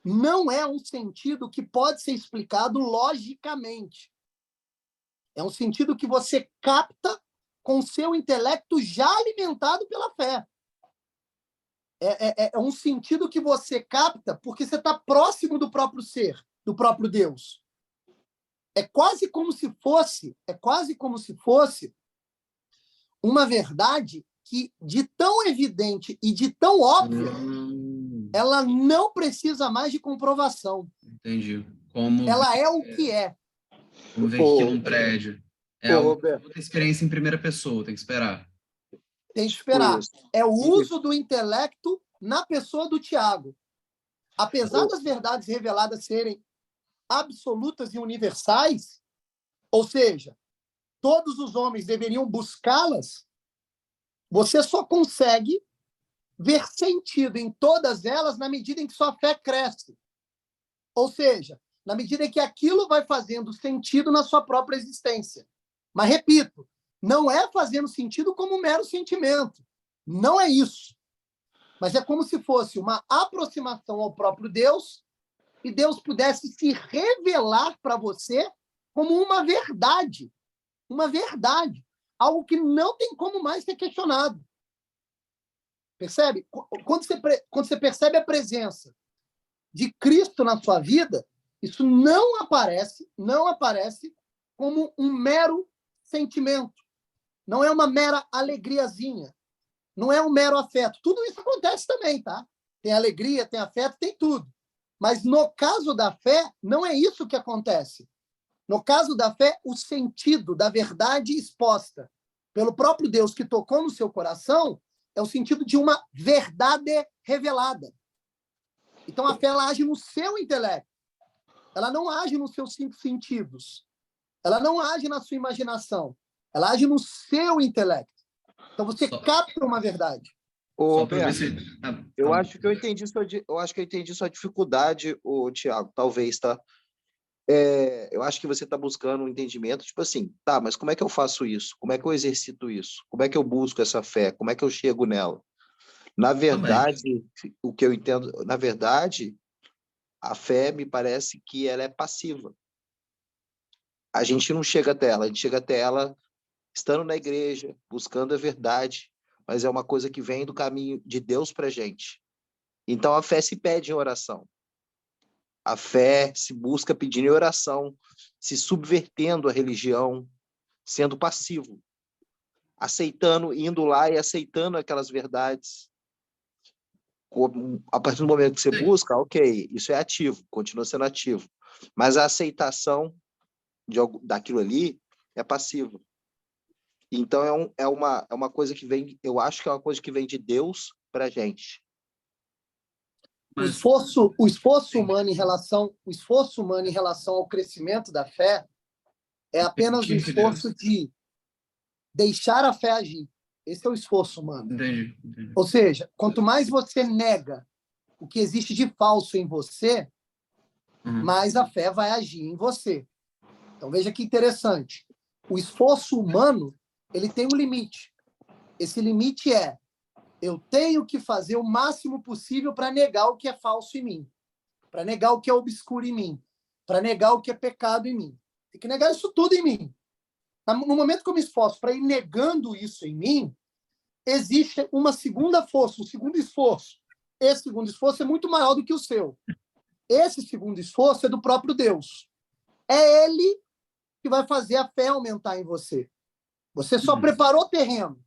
não é um sentido que pode ser explicado logicamente. É um sentido que você capta com o seu intelecto já alimentado pela fé. É um sentido que você capta porque você está próximo do próprio ser, do próprio Deus. É quase como se fosse uma verdade que, de tão evidente e de tão óbvia, ela não precisa mais de comprovação. Entendi. Ela é o que é. Como ver aqui num prédio. Outra experiência em primeira pessoa, tem que esperar. Tem que esperar. É o uso do intelecto na pessoa do Tiago. Apesar das verdades reveladas serem absolutas e universais, ou seja, todos os homens deveriam buscá-las, você só consegue ver sentido em todas elas na medida em que sua fé cresce. Ou seja, na medida em que aquilo vai fazendo sentido na sua própria existência. Mas, repito, não é fazendo sentido como um mero sentimento. Não é isso. Mas é como se fosse uma aproximação ao próprio Deus e Deus pudesse se revelar para você como uma verdade. Uma verdade. Algo que não tem como mais ser questionado. Percebe? Quando você percebe a presença de Cristo na sua vida, isso não aparece como um mero sentimento. Não é uma mera alegriazinha. Não é um mero afeto. Tudo isso acontece também, tá? Tem alegria, tem afeto, tem tudo. Mas no caso da fé, não é isso que acontece. No caso da fé, o sentido da verdade exposta pelo próprio Deus que tocou no seu coração é o sentido de uma verdade revelada. Então, a fé ela age no seu intelecto. Ela não age nos seus 5 sentidos. Ela não age na sua imaginação. Ela age no seu intelecto. Então, você capta uma verdade. Beto, eu acho que eu entendi sua dificuldade, Tiago, talvez, tá? Eu acho que você está buscando um entendimento, tipo assim, tá, mas como é que eu faço isso? Como é que eu exercito isso? Como é que eu busco essa fé? Como é que eu chego nela? Na verdade, o que eu entendo, na verdade, a fé me parece que ela é passiva. A gente não chega até ela, a gente chega até ela estando na igreja, buscando a verdade, mas é uma coisa que vem do caminho de Deus para a gente. Então, a fé se pede em oração. A fé se busca pedindo em oração, se subvertendo a religião, sendo passivo, aceitando, indo lá e aceitando aquelas verdades. A partir do momento que você busca, ok, isso é ativo, continua sendo ativo. Mas a aceitação daquilo ali é passivo. Então, é uma coisa que vem, eu acho que é uma coisa que vem de Deus para a gente. O esforço humano em relação ao crescimento da fé é apenas o esforço de deixar a fé agir. Esse é o esforço humano. Entendi. Ou seja, quanto mais você nega o que existe de falso em você, mais a fé vai agir em você. Então, veja que interessante. O esforço humano, ele tem um limite. Esse limite é: eu tenho que fazer o máximo possível para negar o que é falso em mim, para negar o que é obscuro em mim, para negar o que é pecado em mim. Tem que negar isso tudo em mim. No momento que eu me esforço para ir negando isso em mim, existe uma segunda força, um segundo esforço. Esse segundo esforço é muito maior do que o seu. Esse segundo esforço é do próprio Deus. É Ele que vai fazer a fé aumentar em você. Você só preparou o terreno.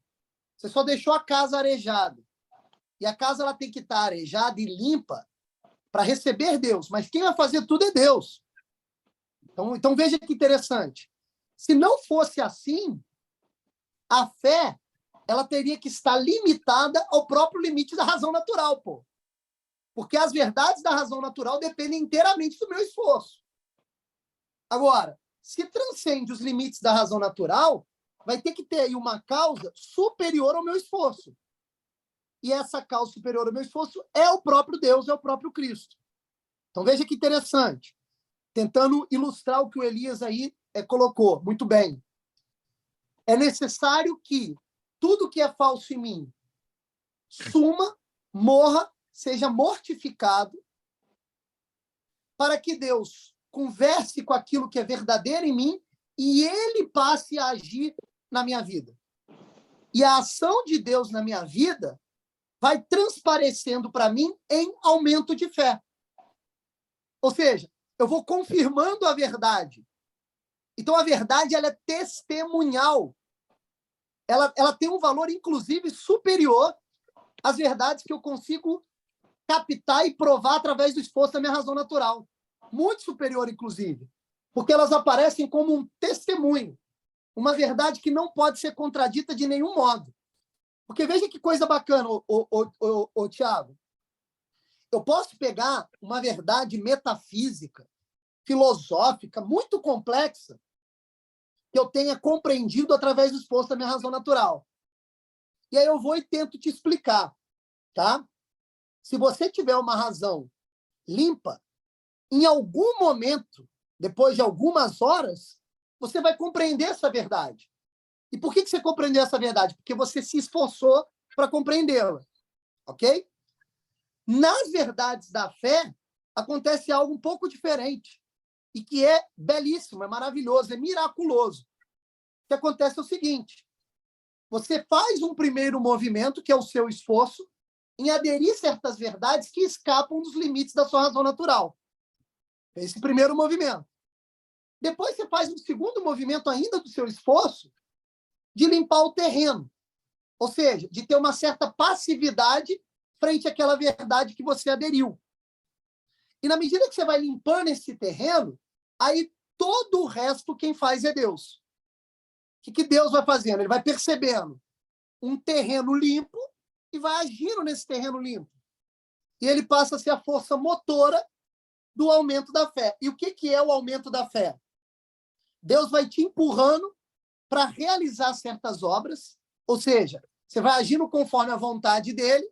Você só deixou a casa arejada. E a casa ela tem que estar arejada e limpa para receber Deus. Mas quem vai fazer tudo é Deus. Então veja que interessante. Se não fosse assim, a fé ela teria que estar limitada ao próprio limite da razão natural, pô. Porque as verdades da razão natural dependem inteiramente do meu esforço. Agora, se transcende os limites da razão natural, vai ter que ter aí uma causa superior ao meu esforço. E essa causa superior ao meu esforço é o próprio Deus, é o próprio Cristo. Então veja que interessante. Tentando ilustrar o que o Elias aí colocou. Muito bem. É necessário que tudo que é falso em mim suma, morra, seja mortificado, para que Deus converse com aquilo que é verdadeiro em mim e Ele passe a agir na minha vida. E a ação de Deus na minha vida vai transparecendo para mim em aumento de fé. Ou seja, eu vou confirmando a verdade. Então, a verdade ela é testemunhal. Ela tem um valor, inclusive, superior às verdades que eu consigo captar e provar através do esforço da minha razão natural. Muito superior, inclusive. Porque elas aparecem como um testemunho. Uma verdade que não pode ser contradita de nenhum modo. Porque veja que coisa bacana, Tiago. Eu posso pegar uma verdade metafísica, filosófica, muito complexa, que eu tenha compreendido através do esforço da minha razão natural. E aí eu vou e tento te explicar, tá? Se você tiver uma razão limpa, em algum momento, depois de algumas horas, você vai compreender essa verdade. E por que você compreendeu essa verdade? Porque você se esforçou para compreendê-la, ok? Nas verdades da fé, acontece algo um pouco diferente e que é belíssimo, é maravilhoso, é miraculoso. O que acontece é o seguinte: você faz um primeiro movimento, que é o seu esforço, em aderir certas verdades que escapam dos limites da sua razão natural. Esse primeiro movimento. Depois você faz um segundo movimento ainda do seu esforço de limpar o terreno. Ou seja, de ter uma certa passividade frente àquela verdade que você aderiu. E na medida que você vai limpando esse terreno, aí todo o resto quem faz é Deus. O que Deus vai fazendo? Ele vai percebendo um terreno limpo e vai agindo nesse terreno limpo. E ele passa a ser a força motora do aumento da fé. E o que é o aumento da fé? Deus vai te empurrando para realizar certas obras, ou seja, você vai agindo conforme a vontade dele,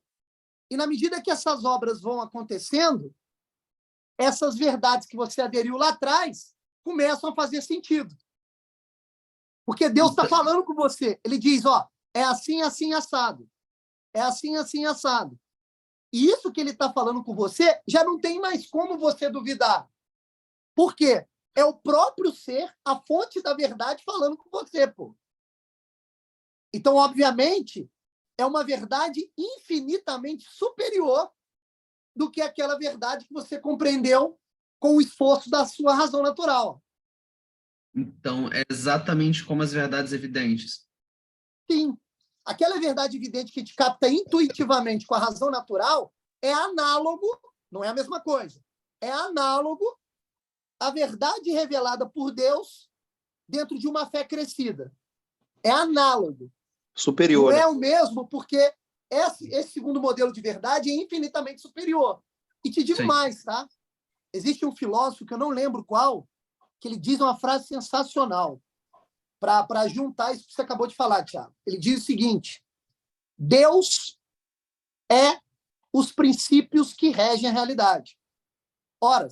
e na medida que essas obras vão acontecendo, essas verdades que você aderiu lá atrás começam a fazer sentido. Porque Deus está falando com você. Ele diz, ó, é assim, assim, assado. É assim, assim, assado. E isso que ele está falando com você, já não tem mais como você duvidar. Por quê? É o próprio ser, a fonte da verdade, falando com você, pô. Então, obviamente, é uma verdade infinitamente superior do que aquela verdade que você compreendeu com o esforço da sua razão natural. Então, é exatamente como as verdades evidentes. Sim. Aquela verdade evidente que te capta intuitivamente com a razão natural é análogo, não é a mesma coisa, é análogo à verdade revelada por Deus dentro de uma fé crescida. É análogo. Superior, Não né? é o mesmo, porque esse segundo modelo de verdade é infinitamente superior. E te digo Sim. mais, tá? Existe um filósofo, que eu não lembro qual, que ele diz uma frase sensacional para juntar isso que você acabou de falar, Thiago. Ele diz o seguinte: Deus é os princípios que regem a realidade. Ora,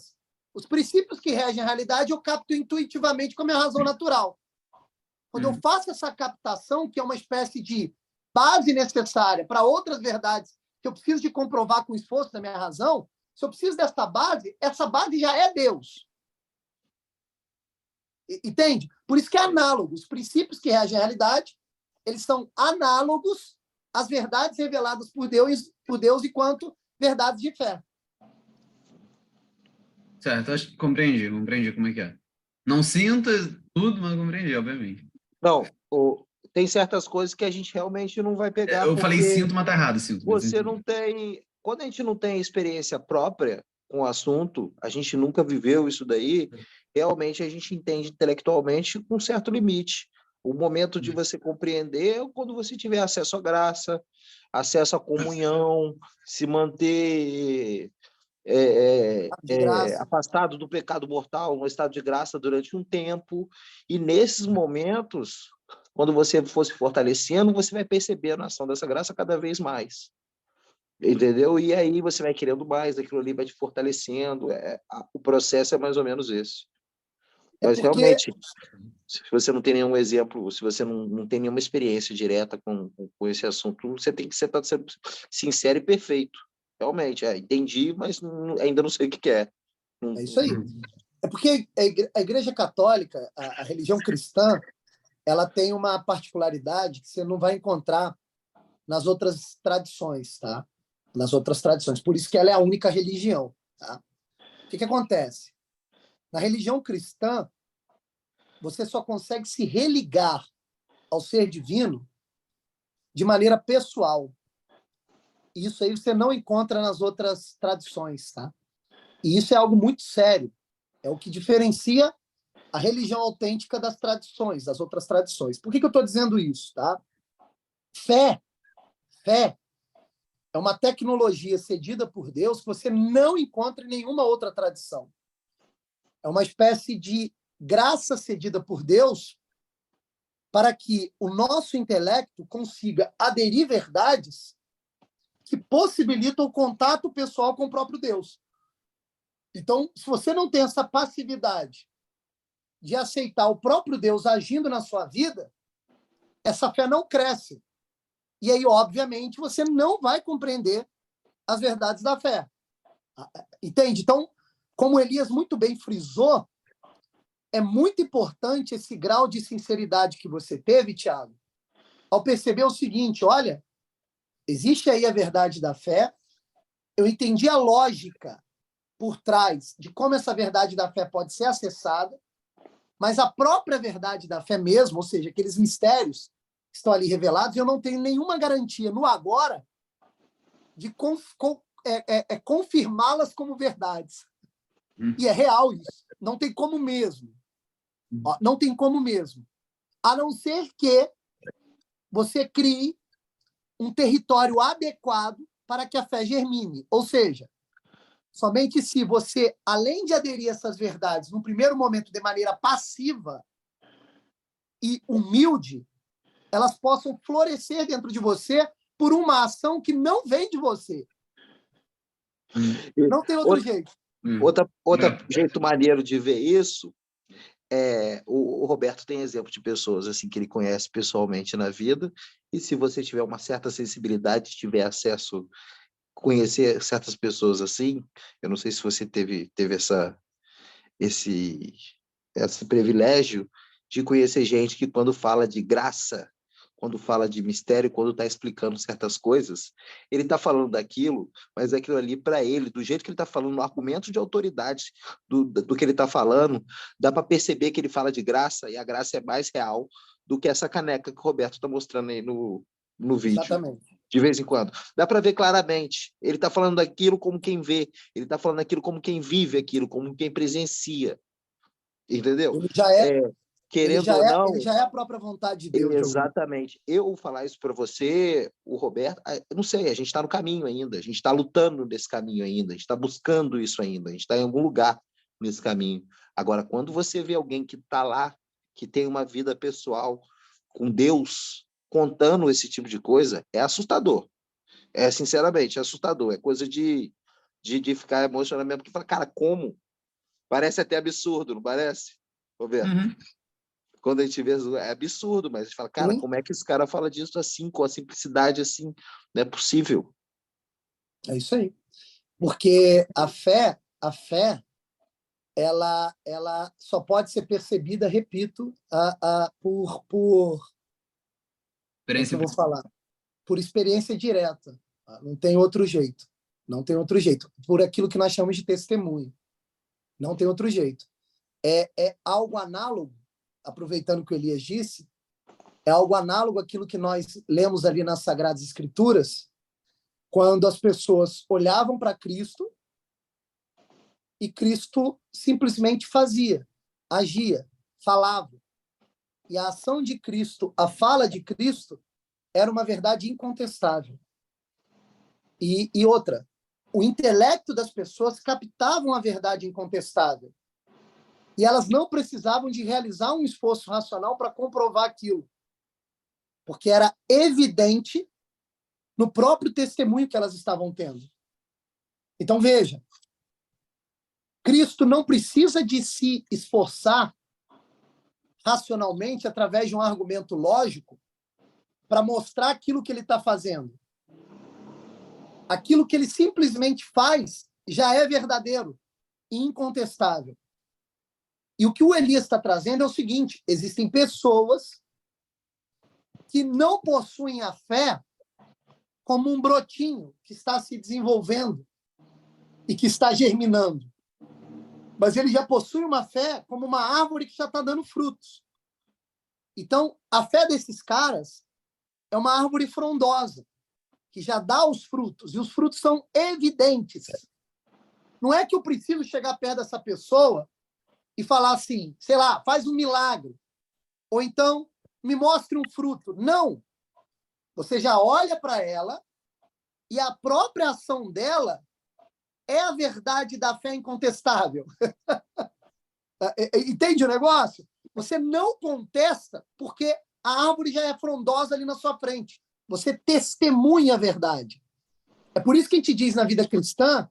os princípios que regem a realidade eu capto intuitivamente com a minha razão natural. Quando eu faço essa captação, que é uma espécie de base necessária para outras verdades que eu preciso de comprovar com o esforço da minha razão, se eu preciso dessa base, essa base já é Deus. Entende? Por isso que é análogo. Os princípios que regem a realidade, eles são análogos às verdades reveladas por Deus enquanto verdades de fé. Certo, acho que compreendi como é que é. Não sinto tudo, mas compreendi, obviamente. Não, tem certas coisas que a gente realmente não vai pegar, Eu falei porque sinto, mas tá errado, sinto. Mas você não tem... Quando a gente não tem experiência própria com o assunto, a gente nunca viveu isso daí, realmente a gente entende intelectualmente com um certo limite. O momento de você compreender é quando você tiver acesso à graça, acesso à comunhão, se manter De graça. afastado do pecado mortal, um estado de graça durante um tempo. E nesses momentos, quando você for se fortalecendo, você vai perceber a ação dessa graça cada vez mais. Entendeu? E aí você vai querendo mais, aquilo ali vai te fortalecendo. O processo é mais ou menos esse. Mas porque realmente, se você não tem nenhum exemplo, se você não tem nenhuma experiência direta com esse assunto, você tem que estar sendo sincero e perfeito. Realmente, entendi, mas ainda não sei o que é. é isso aí. É porque a Igreja Católica, a religião cristã, ela tem uma particularidade que você não vai encontrar nas outras tradições, tá? Nas outras tradições. Por isso que ela é a única religião, tá? O que acontece? Na religião cristã, você só consegue se religar ao ser divino de maneira pessoal. Isso aí você não encontra nas outras tradições, tá? E isso é algo muito sério. É o que diferencia a religião autêntica das tradições, das outras tradições. Por que eu estou dizendo isso, tá? Fé é uma tecnologia cedida por Deus que você não encontra em nenhuma outra tradição. É uma espécie de graça cedida por Deus para que o nosso intelecto consiga aderir verdades que possibilitam o contato pessoal com o próprio Deus. Então, se você não tem essa passividade de aceitar o próprio Deus agindo na sua vida, essa fé não cresce. E aí, obviamente, você não vai compreender as verdades da fé. Entende? Então, como Elias muito bem frisou, é muito importante esse grau de sinceridade que você teve, Thiago, ao perceber o seguinte: olha, existe aí a verdade da fé, eu entendi a lógica por trás de como essa verdade da fé pode ser acessada, mas a própria verdade da fé mesmo, ou seja, aqueles mistérios que estão ali revelados, eu não tenho nenhuma garantia no agora de confirmá-las como verdades. E é real isso. Não tem como mesmo. Não tem como mesmo. A não ser que você crie um território adequado para que a fé germine. Ou seja, somente se você, além de aderir a essas verdades, no primeiro momento, de maneira passiva e humilde, elas possam florescer dentro de você por uma ação que não vem de você. Não tem outro jeito. Outro jeito maneiro de ver isso o Roberto tem exemplo de pessoas assim que ele conhece pessoalmente na vida, e se você tiver uma certa sensibilidade, tiver acesso, conhecer certas pessoas assim, eu não sei se você teve esse privilégio de conhecer gente que quando fala de graça, quando fala de mistério, quando está explicando certas coisas, ele está falando daquilo, mas aquilo ali, para ele, do jeito que ele está falando, no argumento de autoridade do que ele está falando, dá para perceber que ele fala de graça, e a graça é mais real do que essa caneca que o Roberto está mostrando aí no vídeo. Exatamente. De vez em quando. Dá para ver claramente. Ele está falando daquilo como quem vê, ele está falando daquilo como quem vive aquilo, como quem presencia. Entendeu? Ele já é, querendo ou não. Ele já é a própria vontade de Deus. Exatamente. Eu falar isso para você, o Roberto, eu não sei, a gente está no caminho ainda, a gente está lutando nesse caminho ainda, a gente está buscando isso ainda, a gente está em algum lugar nesse caminho. Agora, quando você vê alguém que está lá, que tem uma vida pessoal com Deus, contando esse tipo de coisa, é assustador. É, sinceramente, é assustador. É coisa de ficar emocionado mesmo, porque fala, cara, como? Parece até absurdo, não parece, Roberto? Uhum. Quando a gente vê, é absurdo, mas a gente fala, cara, como é que esse cara fala disso assim, com a simplicidade assim? Não é possível. É isso aí. Porque a fé, ela só pode ser percebida, repito, por Experiência. eu vou falar, por experiência direta. Não tem outro jeito. Não tem outro jeito. Por aquilo que nós chamamos de testemunho. Não tem outro jeito. É algo análogo, aproveitando o que o Elias disse, é algo análogo àquilo que nós lemos ali nas Sagradas Escrituras, quando as pessoas olhavam para Cristo e Cristo simplesmente fazia, agia, falava. E a ação de Cristo, a fala de Cristo, era uma verdade incontestável. E outra, o intelecto das pessoas captavam a verdade incontestável. E elas não precisavam de realizar um esforço racional para comprovar aquilo. Porque era evidente no próprio testemunho que elas estavam tendo. Então, veja, Cristo não precisa de se esforçar racionalmente através de um argumento lógico para mostrar aquilo que ele está fazendo. Aquilo que ele simplesmente faz já é verdadeiro e incontestável. E o que o Elias está trazendo é o seguinte: existem pessoas que não possuem a fé como um brotinho que está se desenvolvendo e que está germinando. Mas ele já possui uma fé como uma árvore que já está dando frutos. Então, a fé desses caras é uma árvore frondosa, que já dá os frutos, e os frutos são evidentes. Não é que eu preciso chegar perto dessa pessoa e falar assim, sei lá, faz um milagre, ou então me mostre um fruto. Não! Você já olha para ela e a própria ação dela é a verdade da fé incontestável. Entende o negócio? Você não contesta porque a árvore já é frondosa ali na sua frente. Você testemunha a verdade. É por isso que a gente diz na vida cristã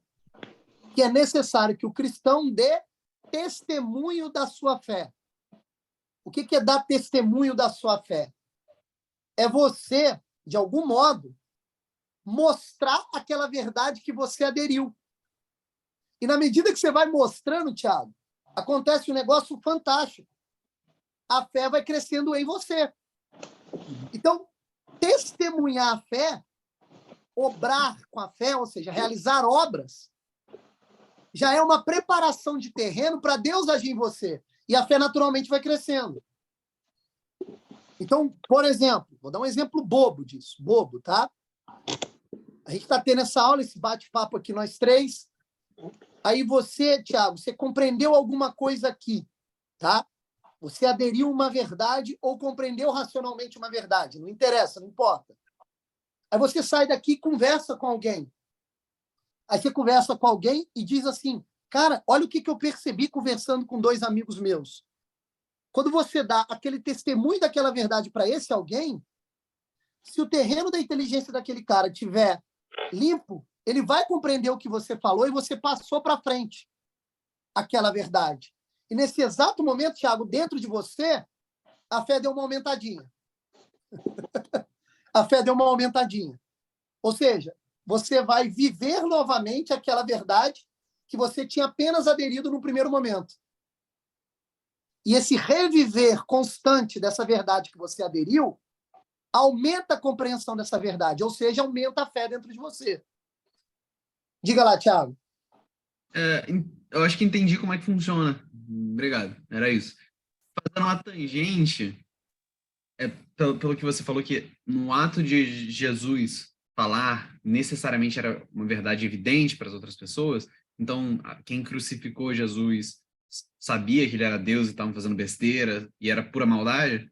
que é necessário que o cristão dê testemunho da sua fé. O que é dar testemunho da sua fé? É você, de algum modo, mostrar aquela verdade que você aderiu. E na medida que você vai mostrando, Thiago, acontece um negócio fantástico. A fé vai crescendo em você. Então, testemunhar a fé, obrar com a fé, ou seja, realizar obras, já é uma preparação de terreno para Deus agir em você. E a fé naturalmente vai crescendo. Então, por exemplo, vou dar um exemplo bobo disso. Bobo, tá? A gente está tendo essa aula, esse bate-papo aqui, nós três. Aí você, Thiago, você compreendeu alguma coisa aqui, tá? Você aderiu a uma verdade ou compreendeu racionalmente uma verdade. Não interessa, não importa. Aí você sai daqui e conversa com alguém. Aí você conversa com alguém e diz assim, cara, olha o que eu percebi conversando com 2 amigos meus. Quando você dá aquele testemunho daquela verdade para esse alguém, se o terreno da inteligência daquele cara estiver limpo, ele vai compreender o que você falou e você passou para frente aquela verdade. E nesse exato momento, Thiago, dentro de você, a fé deu uma aumentadinha. A fé deu uma aumentadinha. Ou seja, você vai viver novamente aquela verdade que você tinha apenas aderido no primeiro momento. E esse reviver constante dessa verdade que você aderiu aumenta a compreensão dessa verdade, ou seja, aumenta a fé dentro de você. Diga lá, Thiago. Eu acho que entendi como é que funciona. Obrigado, era isso. Fazendo uma tangente, pelo que você falou, que no ato de Jesus falar, necessariamente era uma verdade evidente para as outras pessoas, então quem crucificou Jesus sabia que ele era Deus e estavam fazendo besteira e era pura maldade?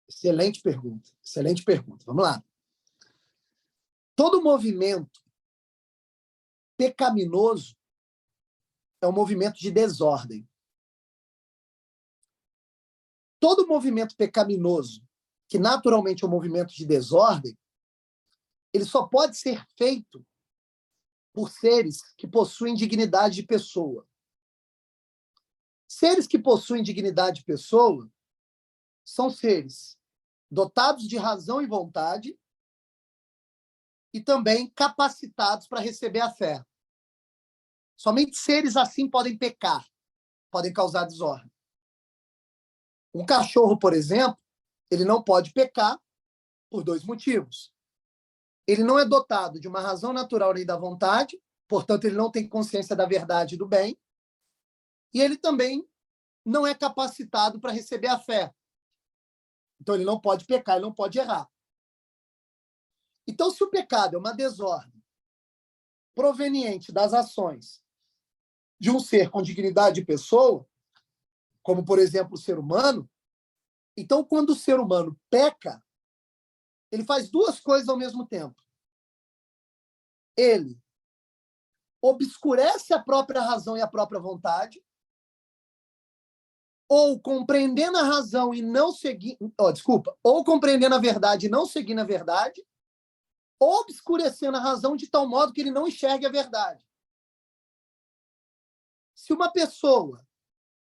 Excelente pergunta, excelente pergunta. Vamos lá. Todo movimento pecaminoso é um movimento de desordem. Todo movimento pecaminoso, que naturalmente é um movimento de desordem, ele só pode ser feito por seres que possuem dignidade de pessoa. Seres que possuem dignidade de pessoa são seres dotados de razão e vontade e também capacitados para receber a fé. Somente seres assim podem pecar, podem causar desordem. Um cachorro, por exemplo, ele não pode pecar por 2 motivos. Ele não é dotado de uma razão natural nem da vontade, portanto, ele não tem consciência da verdade e do bem, e ele também não é capacitado para receber a fé. Então, ele não pode pecar, ele não pode errar. Então, se o pecado é uma desordem proveniente das ações de um ser com dignidade de pessoa, como, por exemplo, o ser humano, então, quando o ser humano peca, ele faz 2 coisas ao mesmo tempo. Ele obscurece a própria razão e a própria vontade, ou compreendendo a razão e não seguir, ou compreendendo a verdade e não seguindo a verdade, ou obscurecendo a razão de tal modo que ele não enxergue a verdade. Se uma pessoa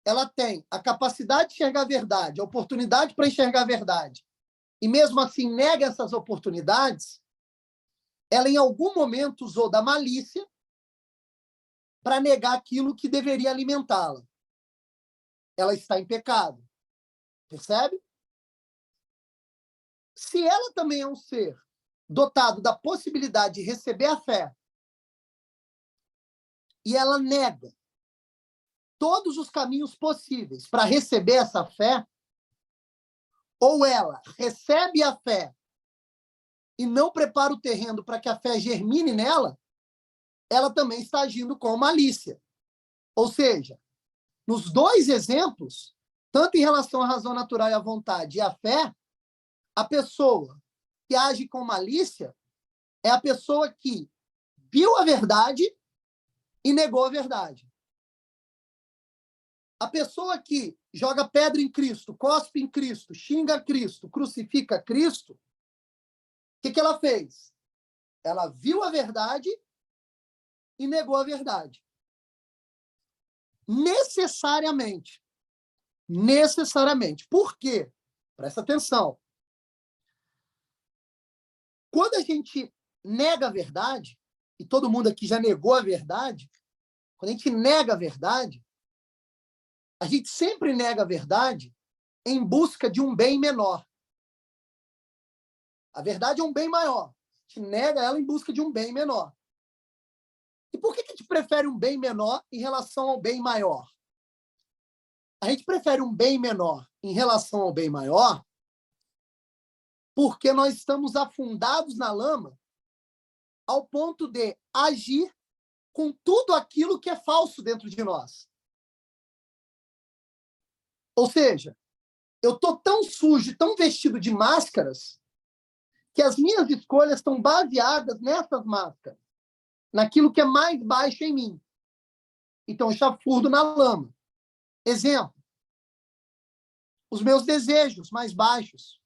ela tem a capacidade de enxergar a verdade, a oportunidade para enxergar a verdade, e mesmo assim nega essas oportunidades, ela em algum momento usou da malícia para negar aquilo que deveria alimentá-la. Ela está em pecado. Percebe? Se ela também é um ser dotado da possibilidade de receber a fé e ela nega todos os caminhos possíveis para receber essa fé, ou ela recebe a fé e não prepara o terreno para que a fé germine nela, ela também está agindo com malícia. Ou seja, nos 2 exemplos, tanto em relação à razão natural e à vontade e à fé, a pessoa que age com malícia é a pessoa que viu a verdade e negou a verdade. A pessoa que joga pedra em Cristo, cospe em Cristo, xinga Cristo, crucifica Cristo, o que ela fez? Ela viu a verdade e negou a verdade. Necessariamente. Necessariamente. Por quê? Presta atenção. Quando a gente nega a verdade, e todo mundo aqui já negou a verdade, quando a gente nega a verdade, a gente sempre nega a verdade em busca de um bem menor. A verdade é um bem maior. A gente nega ela em busca de um bem menor. E por que a gente prefere um bem menor em relação ao bem maior? A gente prefere um bem menor em relação ao bem maior porque nós estamos afundados na lama ao ponto de agir com tudo aquilo que é falso dentro de nós. Ou seja, eu estou tão sujo, tão vestido de máscaras, que as minhas escolhas estão baseadas nessas máscaras, naquilo que é mais baixo em mim. Então, eu chafurdo na lama. Exemplo, os meus desejos mais baixos,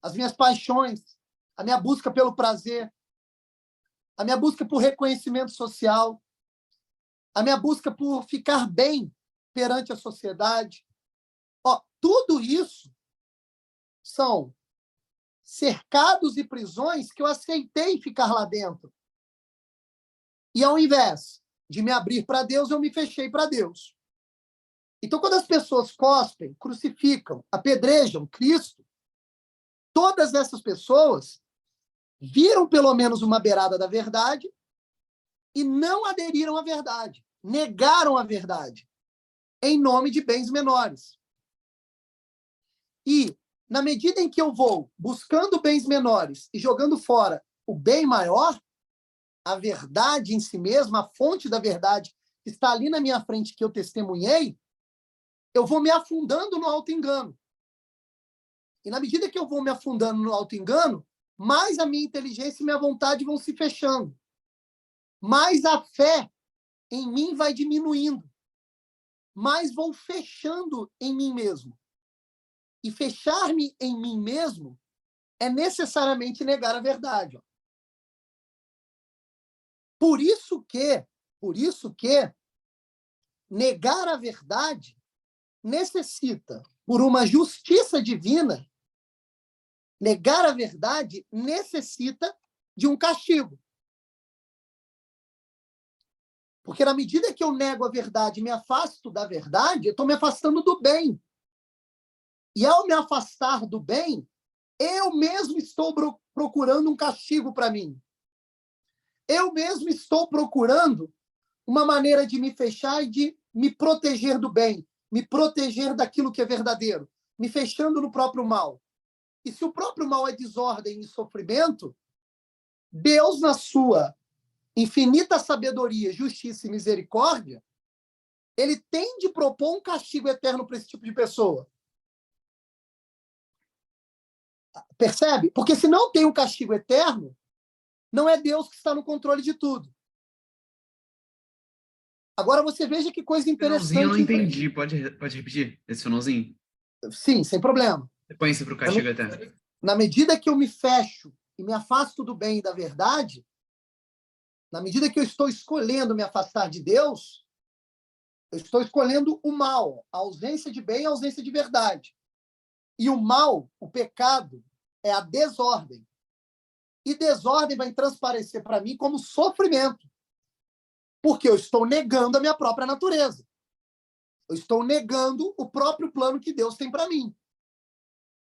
as minhas paixões, a minha busca pelo prazer, a minha busca por reconhecimento social, a minha busca por ficar bem perante a sociedade. Tudo isso são cercados e prisões que eu aceitei ficar lá dentro. E ao invés de me abrir para Deus, eu me fechei para Deus. Então, quando as pessoas cospem, crucificam, apedrejam Cristo, todas essas pessoas viram pelo menos uma beirada da verdade e não aderiram à verdade, negaram a verdade, em nome de bens menores. E, na medida em que eu vou buscando bens menores e jogando fora o bem maior, a verdade em si mesma, a fonte da verdade que está ali na minha frente, que eu testemunhei, eu vou me afundando no auto-engano. E na medida que eu vou me afundando no auto-engano, mais a minha inteligência e minha vontade vão se fechando. Mais a fé em mim vai diminuindo. Mais vou fechando em mim mesmo. E fechar-me em mim mesmo é necessariamente negar a verdade. Ó. Por isso que negar a verdade necessita, por uma justiça divina, negar a verdade necessita de um castigo. Porque na medida que eu nego a verdade e me afasto da verdade, eu estou me afastando do bem. E ao me afastar do bem, eu mesmo estou procurando um castigo para mim. Eu mesmo estou procurando uma maneira de me fechar e de me proteger do bem, me proteger daquilo que é verdadeiro, me fechando no próprio mal. E se o próprio mal é desordem e sofrimento, Deus, na sua infinita sabedoria, justiça e misericórdia, ele tem de propor um castigo eterno para esse tipo de pessoa. Percebe? Porque se não tem um castigo eterno, não é Deus que está no controle de tudo. Agora você veja que coisa interessante. Finalzinho eu não entendi. Pode repetir esse finalzinho? Sim, sem problema. Põe-se para o castigo eterno. Na medida que eu me fecho e me afasto do bem e da verdade, na medida que eu estou escolhendo me afastar de Deus, eu estou escolhendo o mal, a ausência de bem e a ausência de verdade. E o mal, o pecado, é a desordem. E desordem vai transparecer para mim como sofrimento. Porque eu estou negando a minha própria natureza. Eu estou negando o próprio plano que Deus tem para mim.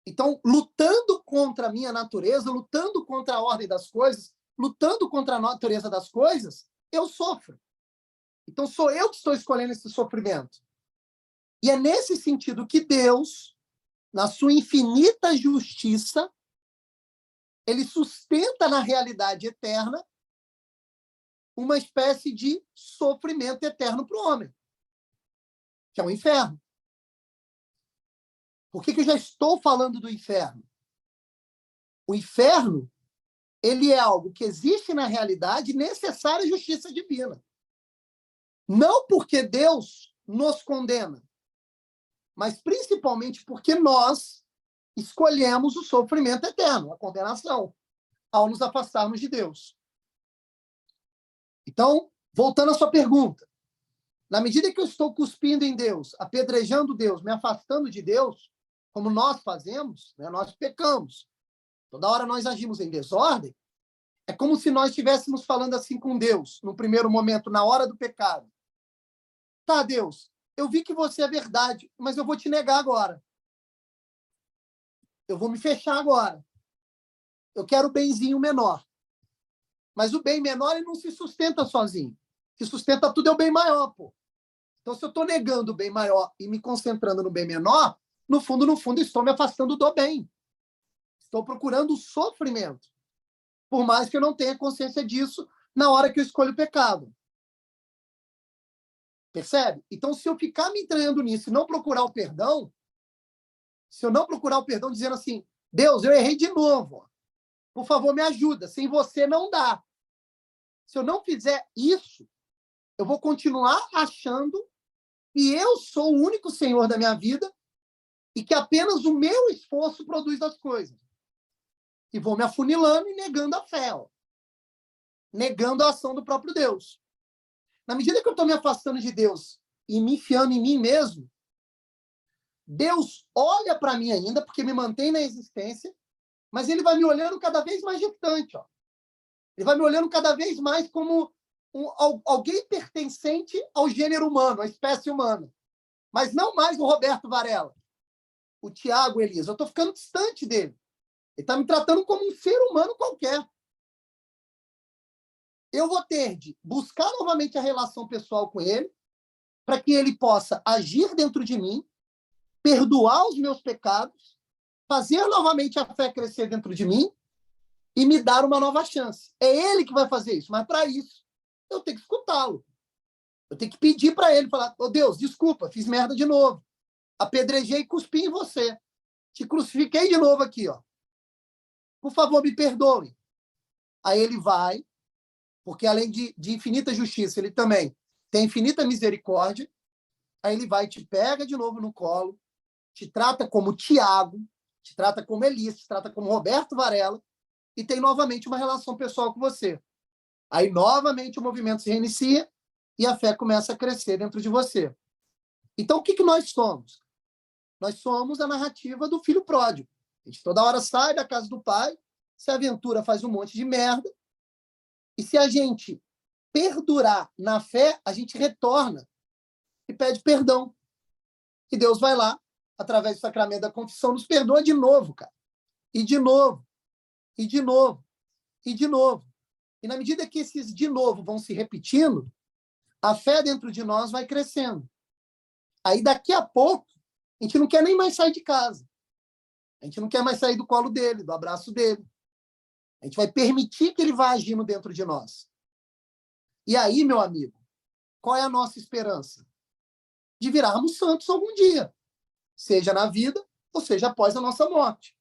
Então, lutando contra a minha natureza, lutando contra a ordem das coisas, lutando contra a natureza das coisas, eu sofro. Então, sou eu que estou escolhendo esse sofrimento. E é nesse sentido que Deus, na sua infinita justiça, ele sustenta na realidade eterna uma espécie de sofrimento eterno para o homem, que é o inferno. Por que eu já estou falando do inferno? O inferno, ele é algo que existe na realidade necessária à justiça divina. Não porque Deus nos condena, mas principalmente porque nós escolhemos o sofrimento eterno, a condenação, ao nos afastarmos de Deus. Então, voltando à sua pergunta, na medida que eu estou cuspindo em Deus, apedrejando Deus, me afastando de Deus, como nós fazemos, né, nós pecamos. Toda hora nós agimos em desordem. É como se nós estivéssemos falando assim com Deus, no primeiro momento, na hora do pecado. Tá, Deus, eu vi que você é verdade, mas eu vou te negar agora. Eu vou me fechar agora. Eu quero o benzinho menor. Mas o bem menor ele não se sustenta sozinho. O que sustenta tudo é o bem maior, pô. Então, se eu estou negando o bem maior e me concentrando no bem menor, no fundo, estou me afastando do bem. Estou procurando o sofrimento. Por mais que eu não tenha consciência disso na hora que eu escolho o pecado. Percebe? Então, se eu ficar me entranhando nisso e não procurar o perdão, se eu não procurar o perdão dizendo assim, Deus, eu errei de novo. Por favor, me ajuda. Sem você não dá. Se eu não fizer isso, eu vou continuar achando que eu sou o único senhor da minha vida e que apenas o meu esforço produz as coisas. E vou me afunilando e negando a fé, ó. Negando a ação do próprio Deus. Na medida que eu estou me afastando de Deus e me enfiando em mim mesmo, Deus olha para mim ainda, porque me mantém na existência, mas ele vai me olhando cada vez mais distante. Ó. Ele vai me olhando cada vez mais como alguém pertencente ao gênero humano, à espécie humana. Mas não mais o Roberto Varela, o Tiago Elias. Eu estou ficando distante dele. Ele está me tratando como um ser humano qualquer. Eu vou ter de buscar novamente a relação pessoal com ele, para que ele possa agir dentro de mim, perdoar os meus pecados, fazer novamente a fé crescer dentro de mim e me dar uma nova chance. É ele que vai fazer isso, mas para isso eu tenho que escutá-lo. Eu tenho que pedir para ele, falar, ô Deus, desculpa, fiz merda de novo. Apedrejei e cuspi em você. Te crucifiquei de novo aqui, ó. Por favor, me perdoe. Aí ele vai, porque além de infinita justiça, ele também tem infinita misericórdia. Aí ele vai, te pega de novo no colo, te trata como Tiago, te trata como Elias, te trata como Roberto Varela, e tem novamente uma relação pessoal com você. Aí, novamente, o movimento se reinicia e a fé começa a crescer dentro de você. Então, o que nós somos? Nós somos a narrativa do filho pródigo. A gente toda hora sai da casa do pai, se aventura, faz um monte de merda, e se a gente perdurar na fé, a gente retorna e pede perdão. E Deus vai lá, através do sacramento da confissão, nos perdoa de novo, cara. E de novo, e de novo, e de novo. E na medida que esses de novo vão se repetindo, a fé dentro de nós vai crescendo. Aí, daqui a pouco, a gente não quer nem mais sair de casa. A gente não quer mais sair do colo dele, do abraço dele. A gente vai permitir que ele vá agindo dentro de nós. E aí, meu amigo, qual é a nossa esperança? De virarmos santos algum dia. Seja na vida, ou seja após a nossa morte.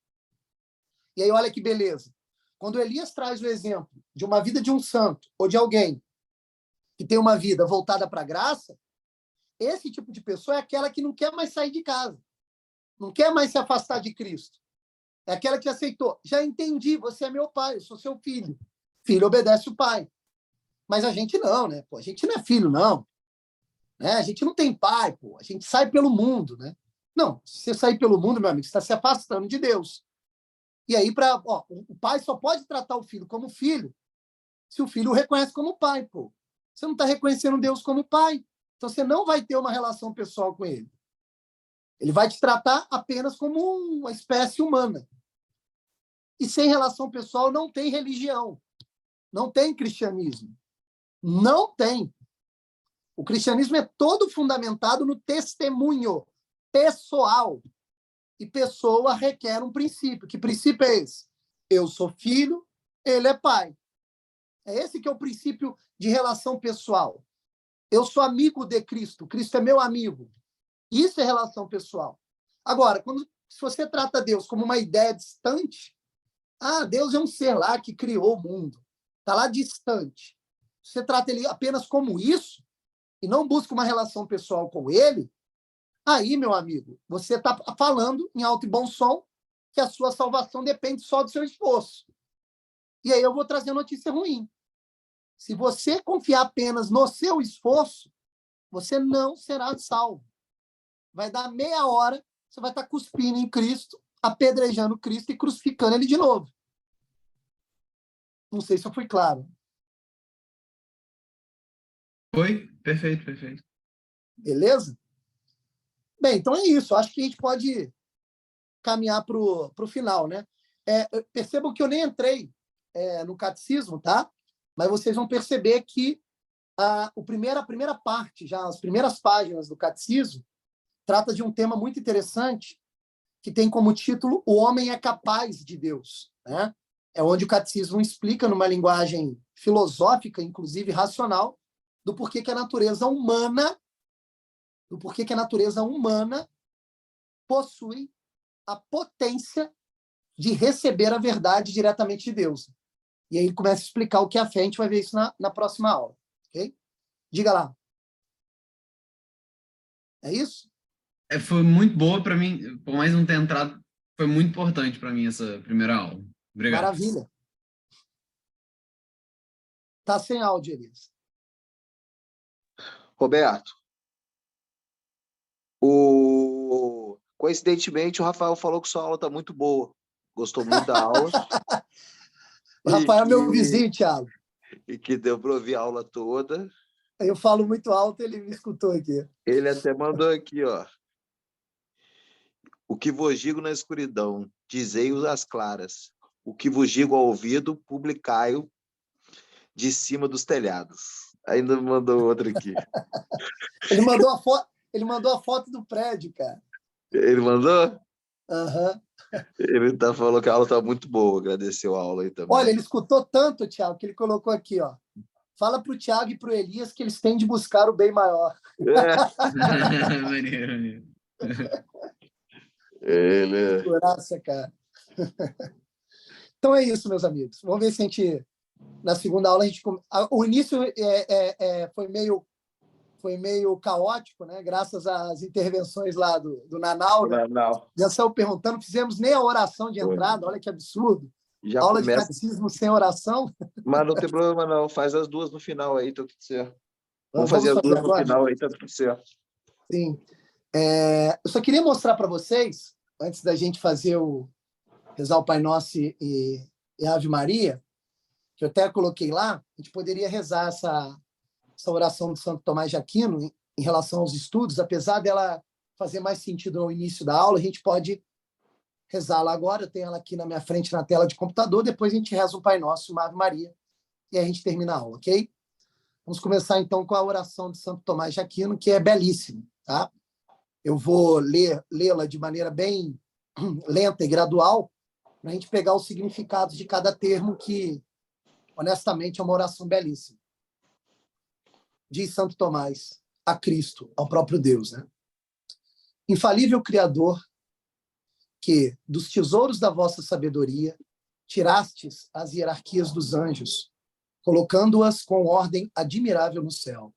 E aí, olha que beleza. Quando Elias traz o exemplo de uma vida de um santo, ou de alguém que tem uma vida voltada para a graça, esse tipo de pessoa é aquela que não quer mais sair de casa, não quer mais se afastar de Cristo. É aquela que aceitou. Já entendi, você é meu pai, eu sou seu filho. Filho obedece o pai. Mas a gente não, né? Pô, a gente não é filho, não. Né? A gente não tem pai, pô. A gente sai pelo mundo, né? Não, se você sair pelo mundo, meu amigo, você está se afastando de Deus. E aí, o pai só pode tratar o filho como filho se o filho o reconhece como pai, pô. Você não está reconhecendo Deus como pai. Então, você não vai ter uma relação pessoal com ele. Ele vai te tratar apenas como uma espécie humana. E sem relação pessoal não tem religião. Não tem cristianismo. Não tem. O cristianismo é todo fundamentado no testemunho pessoal. E pessoa requer um princípio. Que princípio é esse? Eu sou filho, ele é pai. É esse que é o princípio de relação pessoal. Eu sou amigo de Cristo, Cristo é meu amigo. Isso é relação pessoal. Agora, se você trata Deus como uma ideia distante, Deus é um ser lá que criou o mundo. Está lá distante. Se você trata ele apenas como isso, e não busca uma relação pessoal com ele, aí, meu amigo, você está falando em alto e bom som que a sua salvação depende só do seu esforço. E aí eu vou trazer notícia ruim. Se você confiar apenas no seu esforço, você não será salvo. Vai dar meia hora, você vai estar cuspindo em Cristo, apedrejando Cristo e crucificando ele de novo. Não sei se eu fui claro. Foi? Perfeito, perfeito. Beleza? Bem, então é isso. Acho que a gente pode caminhar para o final, né? Percebam que eu nem entrei no catecismo, tá? Mas vocês vão perceber que a primeira parte, já as primeiras páginas do catecismo, trata de um tema muito interessante, que tem como título O Homem é Capaz de Deus, né? É onde o catecismo explica, numa linguagem filosófica, inclusive racional, do porquê que a natureza humana possui a potência de receber a verdade diretamente de Deus. E aí ele começa a explicar o que é a fé, a gente vai ver isso na próxima aula. Ok? Diga lá. É isso? Foi muito boa para mim, por mais não ter entrado, foi muito importante para mim essa primeira aula. Obrigado. Maravilha. Tá sem áudio, Elias. Roberto, coincidentemente, o Rafael falou que sua aula está muito boa. Gostou muito da aula. O Rafael é meu vizinho, Thiago. E que deu para ouvir a aula toda. Eu falo muito alto, ele me escutou aqui. Ele até mandou aqui, ó. O que vos digo na escuridão, dizei-o às claras. O que vos digo ao ouvido, publicai-o de cima dos telhados. Ainda mandou outro aqui. Ele mandou a foto do prédio, cara. Ele mandou? Aham. Ele falou que a aula está muito boa, agradeceu a aula aí também. Olha, ele escutou tanto, Tiago, que ele colocou aqui, ó. Fala para o Tiago e para o Elias que eles têm de buscar o bem maior. Maneiro, maneiro. Ele... Graça, cara. Então é isso, meus amigos. Vamos ver se a gente, na segunda aula, o início foi meio caótico, né? Graças às intervenções lá do Nanau. Né? Já saiu perguntando, fizemos nem a oração de entrada, olha que absurdo. Já aula começa... de catecismo sem oração. Mas não tem problema, não. Faz as duas no final aí, tá tudo certo. Vamos fazer as duas agora? No final aí, tá tudo certo. Sim. Eu só queria mostrar para vocês, antes da gente rezar o Pai Nosso e Ave Maria, que eu até coloquei lá, a gente poderia rezar essa oração de Santo Tomás de Aquino em relação aos estudos, apesar dela fazer mais sentido no início da aula, a gente pode rezá-la agora. Eu tenho ela aqui na minha frente na tela de computador, depois a gente reza um Pai Nosso, uma Ave Maria, e a gente termina a aula, ok? Vamos começar, então, com a oração de Santo Tomás de Aquino, que é belíssima, tá? Eu vou lê-la de maneira bem lenta e gradual, para a gente pegar os significados de cada termo, que, honestamente, é uma oração belíssima. Diz Santo Tomás a Cristo, ao próprio Deus, né? Infalível Criador, que dos tesouros da vossa sabedoria tirastes as hierarquias dos anjos, colocando-as com ordem admirável no céu.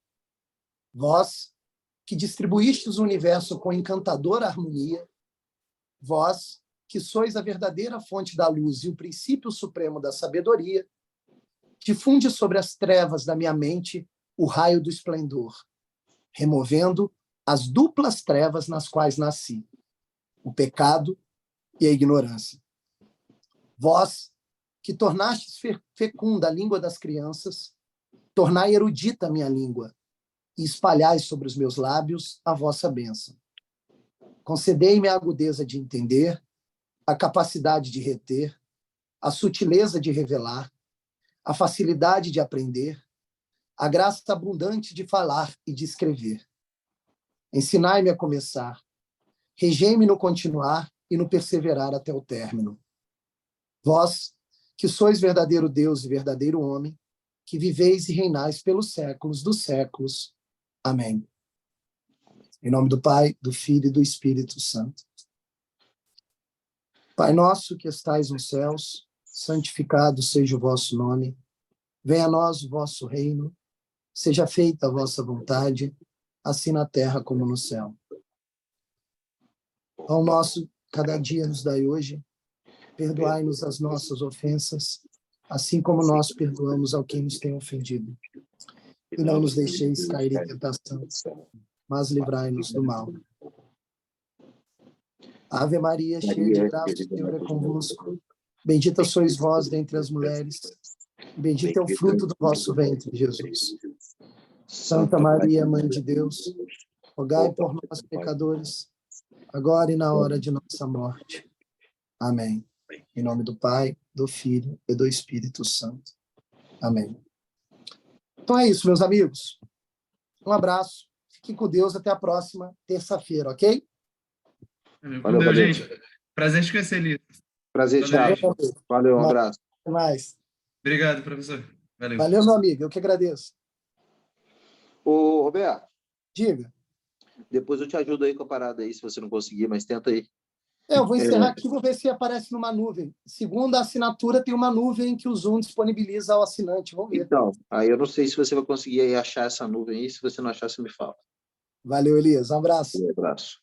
Vós, que distribuístes o universo com encantadora harmonia, vós, que sois a verdadeira fonte da luz e o princípio supremo da sabedoria, difunde sobre as trevas da minha mente o raio do esplendor, removendo as duplas trevas nas quais nasci, o pecado e a ignorância. Vós, que tornastes fecunda a língua das crianças, tornai erudita a minha língua e espalhai sobre os meus lábios a vossa bênção. Concedei-me a agudeza de entender, a capacidade de reter, a sutileza de revelar, a facilidade de aprender, a graça abundante de falar e de escrever. Ensinai-me a começar, regei-me no continuar e no perseverar até o término. Vós, que sois verdadeiro Deus e verdadeiro homem, que viveis e reinais pelos séculos dos séculos. Amém. Em nome do Pai, do Filho e do Espírito Santo. Pai nosso que estais nos céus, santificado seja o vosso nome. Venha a nós o vosso reino. Seja feita a vossa vontade, assim na terra como no céu. Pão nosso, cada dia nos dai hoje. Perdoai-nos as nossas ofensas, assim como nós perdoamos ao quem nos tem ofendido. E não nos deixeis cair em tentação, mas livrai-nos do mal. Ave Maria, cheia de graça, o Senhor é convosco. Bendita sois vós dentre as mulheres, bendito é o fruto do vosso ventre, Jesus. Santa Maria, Mãe de Deus, rogai por nós, pecadores, agora e na hora de nossa morte. Amém. Em nome do Pai, do Filho e do Espírito Santo. Amém. Então é isso, meus amigos. Um abraço. Fiquem com Deus. Até a próxima terça-feira, ok? Valeu, gente. Prazer te conhecer, Elias. Prazer, Thiago. Valeu, um abraço. Até mais. Obrigado, professor. Valeu. Valeu, meu amigo. Eu que agradeço. Ô, Roberto. Diga. Depois eu te ajudo aí com a parada aí, se você não conseguir, mas tenta aí. Eu vou encerrar aqui e vou ver se aparece numa nuvem. Segundo a assinatura, tem uma nuvem que o Zoom disponibiliza ao assinante. Vamos ver. Então, aí eu não sei se você vai conseguir aí achar essa nuvem aí. Se você não achar, você me fala. Valeu, Elias. Um abraço. Um abraço.